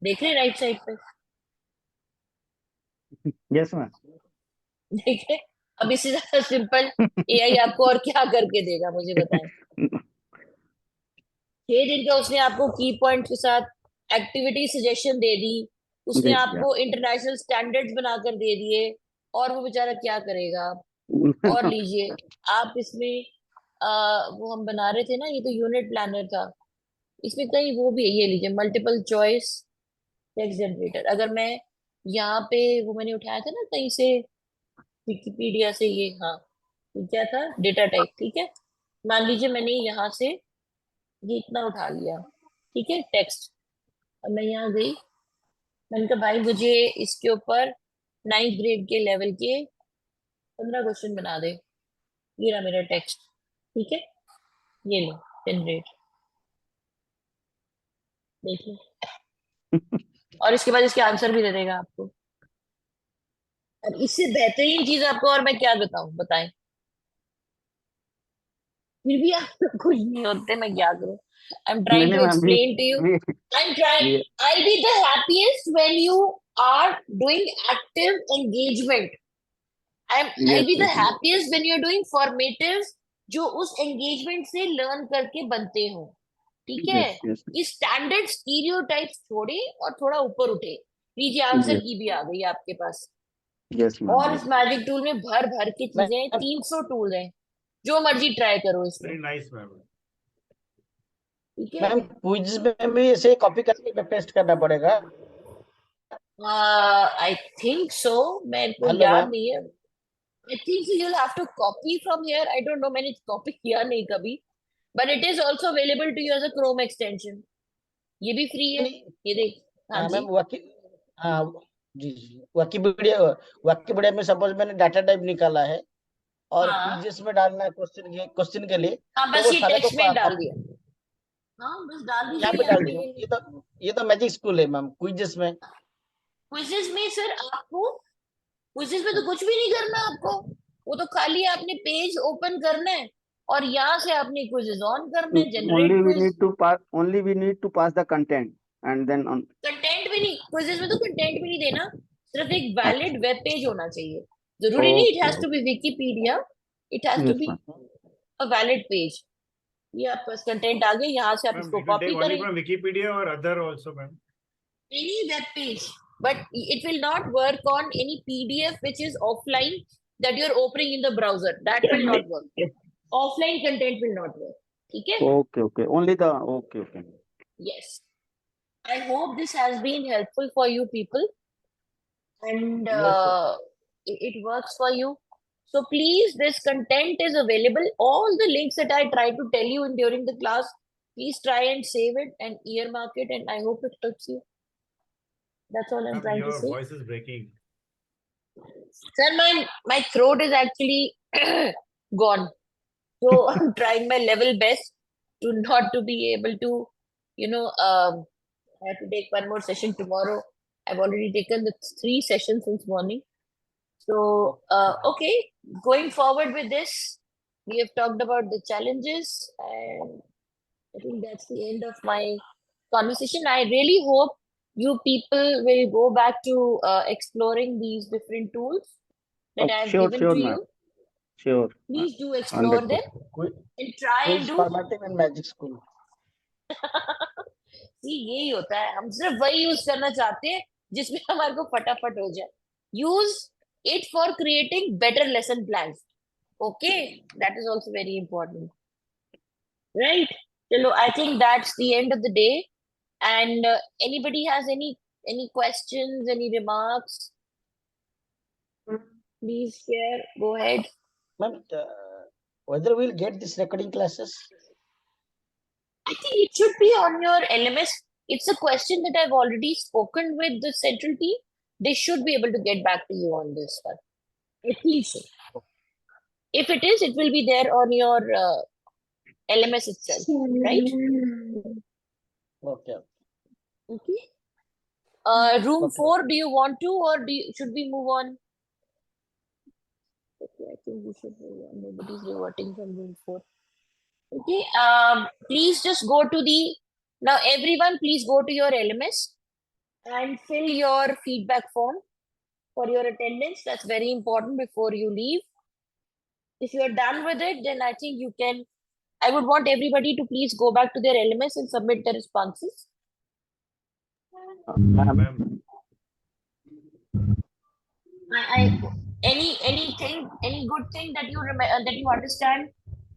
देख रहे राइट साइड पे? Yes ma'am. देख रहे? अब इससे ज्यादा सिंपल एआई आपको और क्या करके देगा, मुझे बताएं। 6 दिन का उसने आपको की पॉइंट के साथ एक्टिविटी सजेशन दे दी, उसने आपको इंटरनेशनल स्टैंडर्ड्स बनाकर दे दिए, और वो बेचारा क्या करेगा? और लीजिए आप इसमें वो हम बना रहे थे ना, ये तो यूनिट प्लानर था, इसमें कहीं वो भी है, ये लीजिए मल्टीपल चॉइस टेक्स्ट जनरेटर। अगर मैं यहाँ पे, वो मैंने उठाया था ना कहीं से, विकिपीडिया से, ये हाँ, ये क्या था, डेटा टाइप। ठीक है, मान लीजिए मैंने यहाँ से ये इतना उठा लिया, ठीक है, टेक्स्ट। अब मैं यहाँ गई, मैंने कहा भाई मुझे इसके ऊपर 9th ग्रेड के लेवल के 15 क्वेश्चन बना दे, ये रहा मेरा टेक्स्ट। ठीक है, ये लो जनरेट, देखिए। और इसके बाद इसके आंसर भी दे देगा आपको। अब इससे बेहतरीन चीज आपको और मैं क्या बताऊं, बताएं? फिर भी आप खुश नहीं होते, मैं क्या करूं? I am trying to explain to you. I am trying, I be the happiest when you are doing active engagement. I be the happiest when you are doing formative, जो उस एंगेजमेंट से लर्न करके बनते हो। ठीक है, इस standard stereotypes छोड़े और थोड़ा ऊपर उठे। लीजिए आंसर की भी आ गई आपके पास। और इस मैजिक टूल में भर भर की चीजें, 300 टूल हैं, जो मर्जी ट्राई करो इसमें। Very nice, ma'am. ठीक है, मैम क्विज में भी ऐसे कॉपी करके पेस्ट करना पड़ेगा? आई थिंक सो, मेरे को हेलो याद मैम। नहीं है। I think you will have to copy from here, I don't know, मैंने कॉपी किया नहीं कभी, but it is also available to you as a chrome extension. ये भी फ्री है, ये देख। हाँ हाँ जी, मैम, हाँ जी जी, विकिपीडिया में सपोज मैंने डाटा टाइप निकाला है और हाँ क्विज़ेस में डालना है क्वेश्चन के लिए, हाँ, तो बस वो ये सारे को टेक्स्ट में डाल दिया। हाँ बस डाल यहाँ दीजिए पे यहाँ डाल पे। दिया। ये तो मैजिक स्कूल है मैम। क्विज़ेस में क्विजेस में सर आपको, क्विजेस में तो कुछ भी नहीं करना आपको, वो तो खाली आपने पेज ओपन करना है और यहाँ से आपने क्विजेस ऑन करना है, generate only we quiz. need to pass, only we need to pass the content and then on. Content भी नहीं, क्विजेस में तो कंटेंट भी नहीं देना, सिर्फ एक वैलिड अच्छा, वेब पेज होना चाहिए। जरूरी नहीं it has to be Wikipedia, it has to yes be ma'am. A valid page. ये आपका कंटेंट आ गया, यहाँ से आप Ma'am, इसको it will copy take only करें, from Wikipedia or other also, ma'am. any web page, but it will not work on any PDF which is offline that you're opening in the browser. That will not work. Offline content will not work. Okay? Okay, only the okay. Yes. I hope this has been helpful for you people, and yes sir. it works for you. So please, this content is available. All the links that I try to tell you in during the class, please try and save it and earmark it, and I hope it helps you. That's all I'm Ma'am, trying to your say. voice is breaking. Sir, my throat is actually gone. So I'm trying my level best to not to be able to, I have to take one more session tomorrow. I've already taken the 3 sessions since morning. So, okay, going forward with this, we have talked about the challenges, and I think that's the end of my conversation. I really hope you people will go back to exploring these different tools that I have Sure, given to ma'am. you. Sure. Please do explore them 100%. and try and Quiz do. formatting and magic school. See, यही होता है, हम सिर्फ वही use करना चाहते हैं जिसमें हमारे को फटाफट हो जाए. Use it for creating better lesson plans. Okay, that is also very important. Right? Chalo, I think that's the end of the day. And anybody has any questions, any remarks? Please share. Go ahead. Ma'am, whether we'll get this recording classes? I think it should be on your LMS. It's a question that I've already spoken with the central team. They should be able to get back to you on this one. At least. If it is, it will be there on your LMS itself, right? Okay. Okay. Room 4, do you want to, or should we move on? Okay, I think we should move on. Nobody's reverting from room 4. Okay. Please just go to the, now everyone please go to your LMS and fill your feedback form for your attendance. That's very important before you leave. If you are done with it, then I think you can, I would want everybody to please go back to their LMS and submit their responses. Ma'am, Any good thing that you remember, that you understand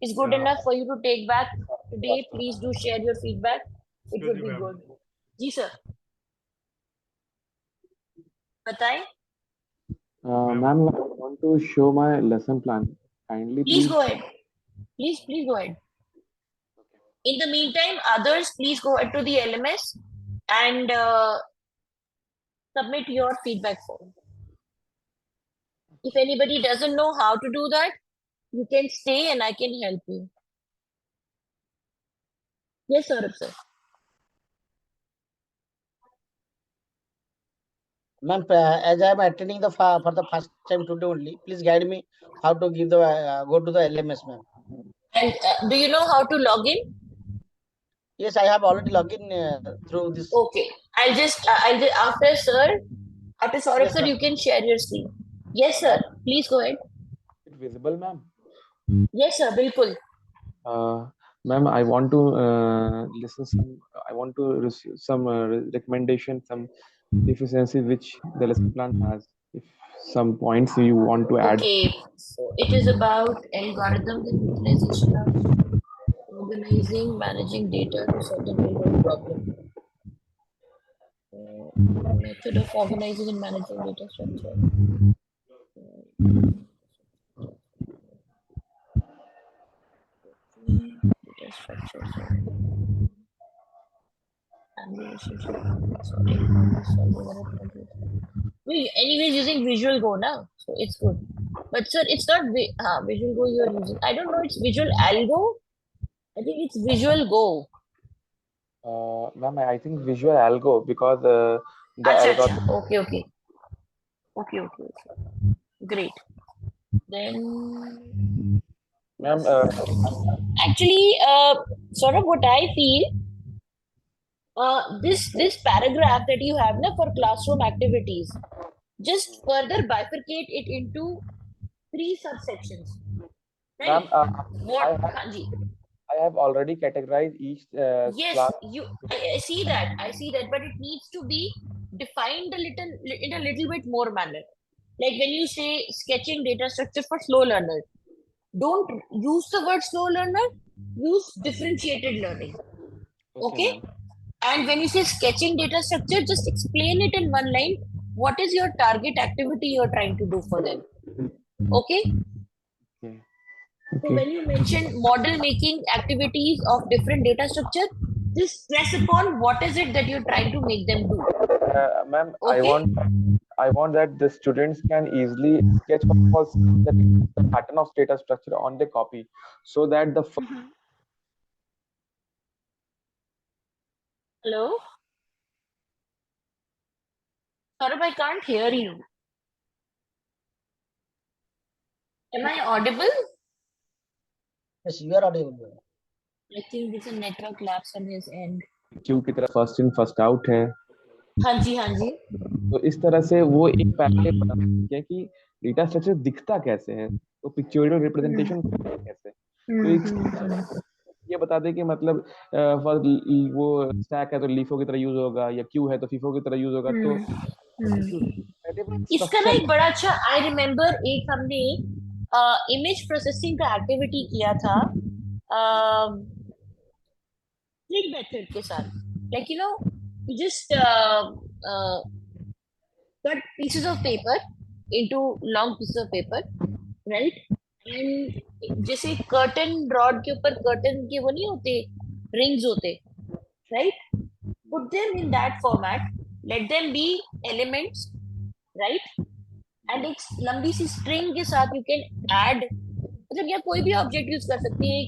is good enough for you to take back today, please do share your feedback. It would be good. Ji sir. बताएं. ma'am, I want to show my lesson plan. Kindly, Please please. go ahead. Please go ahead. In the meantime, others, please go ahead to the LMS and submit your feedback form. If anybody doesn't know how to do that, you can stay and I can help you. Yes, Saurabh sir. Ma'am, as I am attending for the first time today only, please guide me how to give the go to the LMS, ma'am. And do you know how to log in? Yes, I have already logged in through this. Okay. I'll just after Saurabh Yes, sir, ma'am. you can share your screen. Yes, sir. Please go ahead. Is it visible, ma'am? Yes, sir. Bilkul. Ma'am, I want to I want to receive some recommendation, some deficiency which the lesson plan has. If some points you want to add. Okay. So it is about algorithms and utilization of organizing, managing data to solve the real world problem. Method of organizing and managing data structure. Data structure. And relationship sorting problem solving. Anyways, using Visual Go now, so it's good. But sir, it's not Visual Go you're using. I don't know. It's Visual Algo. I think it's Visual Go. Ma'am, I think Visual Algo because the Acha, algorithm. Okay. Great. Then, Ma'am, actually, sort of what I feel, this paragraph that you have now for classroom activities, just further bifurcate it into 3 subsections. Right? Ma'am, I have already categorized each Yes, class. I see that, but it needs to be defined in a little bit more manner. Like when you say sketching data structure for slow learners, don't use the word slow learner, use differentiated learning. Okay? And when you say sketching data structure, just explain it in one line. What is your target activity you're trying to do for them? Okay? So when you mention model making activities of different data structure, just stress upon what is it that you're trying to make them do. Ma'am, Okay? I want that the students can easily sketch the pattern of data structure on the copy, so that the Hello? Saurabh, I can't hear you. Am I audible? Yes, you are audible. I think it's a network lapse on his end. Q की तरह first in first out है। हाँ जी तो इस तरह से वो एक पैटर्न बना सकते हैं कि डेटा स्ट्रक्चर दिखता कैसे है, तो पिक्चोरियल रिप्रेजेंटेशन कैसे। तो एक ये बता दे कि मतलब वो स्टैक है तो लीफो की तरह यूज होगा, या क्यू है तो फीफो की तरह यूज होगा। तो इसका ना एक बड़ा अच्छा, आई रिमेम्बर एक हमने इमेज प्रोसेसिंग का एक्टिविटी किया था स्प्लिट मेथड के साथ। Like you know you just cut pieces of paper into long pieces of paper, right? And जैसे कर्टन रॉड के ऊपर कर्टन के वो नहीं होते, रिंग्स होते, right? Put them in that format, let them be elements, right? And एक लंबी सी स्ट्रिंग के साथ यू कैन ऐड, मतलब या कोई भी ऑब्जेक्ट यूज कर सकते हैं,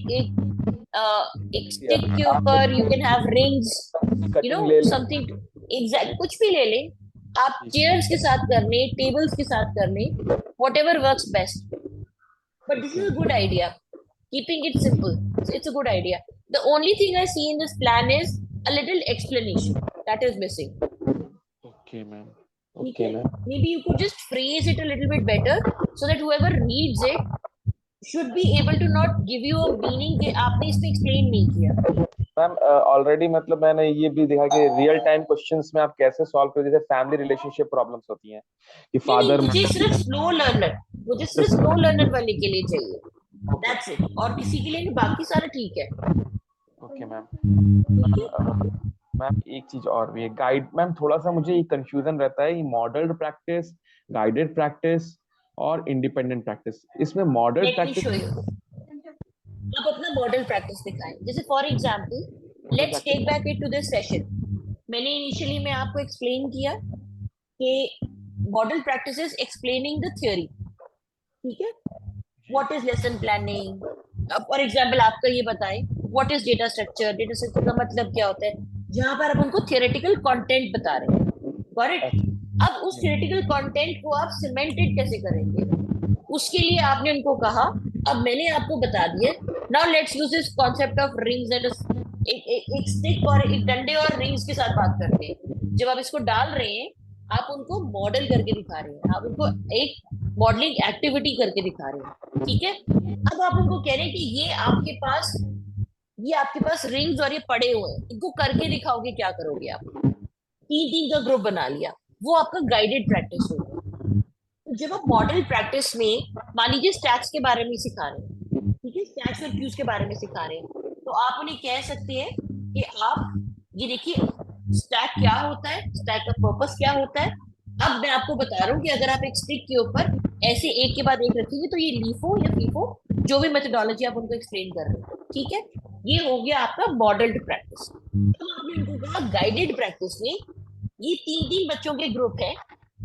एक स्टिक के ऊपर you can have rings, you cutting no ले लें। समथिंग, एग्जैक्ट कुछ भी ले लें आप, चेयर्स के साथ करने, टेबल्स के साथ करने, whatever works best. But this is a good idea. Keeping it simple, it's a good idea. The only thing I see in this plan is a little explanation that is missing. Okay, ma'am. ठीक Okay, है? ma'am. Maybe you could just phrase it a little bit better so that whoever reads it should be able to not give you a meaning कि आपने इसमें explain नहीं किया. Ma'am already मतलब मैंने ये भी देखा कि रियल टाइम क्वेश्चंस में आप कैसे सॉल्व कर, जैसे फैमिली रिलेशनशिप प्रॉब्लम्स होती हैं कि नहीं, फादर मुझे सिर्फ स्लो लर्नर, मुझे सिर्फ स्लो लर्नर वाले के लिए चाहिए, दैट्स इट, और किसी के लिए नहीं, बाकी सारा ठीक है. Okay ma'am. मैम एक चीज और भी है, गाइड मैम थोड़ा सा मुझे ये कंफ्यूजन रहता है, ये मॉडल्ड प्रैक्टिस, गाइडेड प्रैक्टिस और इंडिपेंडेंट प्रैक्टिस. इसमें modelled Let me practice show you. आप अपना मॉडल प्रैक्टिस दिखाएं. जैसे for example, let's take back it to this session. मैंने इनिशियली में आपको एक्सप्लेन किया कि model practice is explaining the theory, ठीक है? What is lesson planning. अब फॉर एग्जांपल आपका ये बताएं what is data structure, data structure का मतलब क्या होता है, जहां पर आप उनको थियोरेटिकल कंटेंट बता रहे हैं. Got it? अब उस थियोरेटिकल कंटेंट को आप सीमेंटेड कैसे करेंगे, उसके लिए आपने उनको कहा, अब मैंने आपको बता दिया, now let's use this concept of rings and एक स्टिक और एक डंडे और रिंग्स के साथ बात करते हैं. जब आप इसको डाल रहे हैं आप उनको मॉडल करके दिखा रहे हैं, आप उनको एक मॉडलिंग एक्टिविटी करके दिखा रहे हैं, ठीक है? अब आप उनको कह रहे हैं कि ये आपके पास रिंग्स और ये पड़े हुए हैं, इनको करके दिखाओगे, क्या करोगे आप? 3-3 का ग्रुप बना लिया, वो आपका गाइडेड प्रैक्टिस होगा. जब आप मॉडल प्रैक्टिस में मान लीजिए स्टैक्स के बारे में सिखा रहे हैं, ठीक है, स्टैक्स और क्यूज के बारे में सिखा रहे हैं, तो आप उन्हें कह सकते हैं कि आप ये देखिए स्टैक क्या होता है, स्टैक का पर्पस क्या होता है. अब मैं आपको बता रहा हूँ कि अगर आप एक स्टिक के ऊपर ऐसे एक के बाद एक रखेंगे तो ये लीफो या फीफो, जो भी मेथोडोलॉजी आप उनको एक्सप्लेन कर रहे हैं, ठीक है, ये हो गया आपका मॉडल्ड प्रैक्टिस. तो आपने उनको कहा गाइडेड प्रैक्टिस में ये 3-3 बच्चों के ग्रुप है,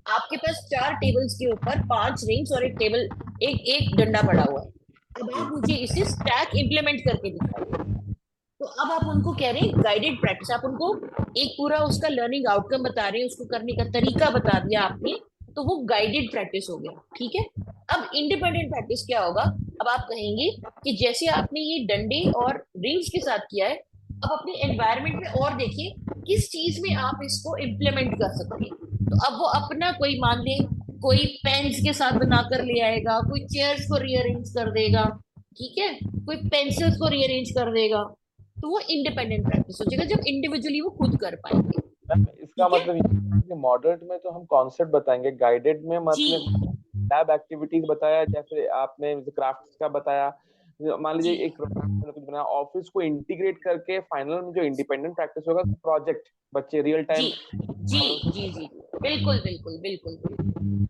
आपके पास 4 टेबल्स के ऊपर 5 रिंग्स और एक डंडा पड़ा हुआ है. अब आप मुझे इसे स्टैक इंप्लीमेंट करके दिखाइए. तो अब आप उनको कह रहे हैं गाइडेड प्रैक्टिस, आप उनको एक पूरा उसका लर्निंग आउटकम बता रहे हैं, उसको करने का तरीका बता दिया आपने, तो वो गाइडेड प्रैक्टिस हो गया, ठीक है? अब इंडिपेंडेंट प्रैक्टिस क्या होगा? अब आप कहेंगे कि जैसे आपने ये डंडे और रिंग्स के साथ किया है, अब अपने एनवायरनमेंट में और देखिए किस चीज में आप इसको इम्प्लीमेंट कर सकते हैं. तो अब वो अपना कोई मान ले कोई पेन्स के साथ बनाकर ले आएगा, कोई चेयर्स को रीअरेंज कर देगा, ठीक है, कोई पेंसिल्स को रीअरेंज कर देगा, तो वो इंडिपेंडेंट प्रैक्टिस हो जाएगा जब इंडिविजुअली वो खुद कर पाएंगे. मैम इसका मतलब ये मॉडरेट में तो हम कॉन्सेप्ट बताएंगे, गाइडेड में मतलब लैब एक्टिविटीज बताया, जैसे आपने क्राफ्ट्स का बताया, मान लीजिए एक कुछ बनाया, ऑफिस को इंटीग्रेट करके फाइनल में जो इंडिपेंडेंट प्रैक्टिस होगा प्रोजेक्ट, बच्चे रियल टाइम. जी, बिल्कुल बिल्कुल बिल्कुल.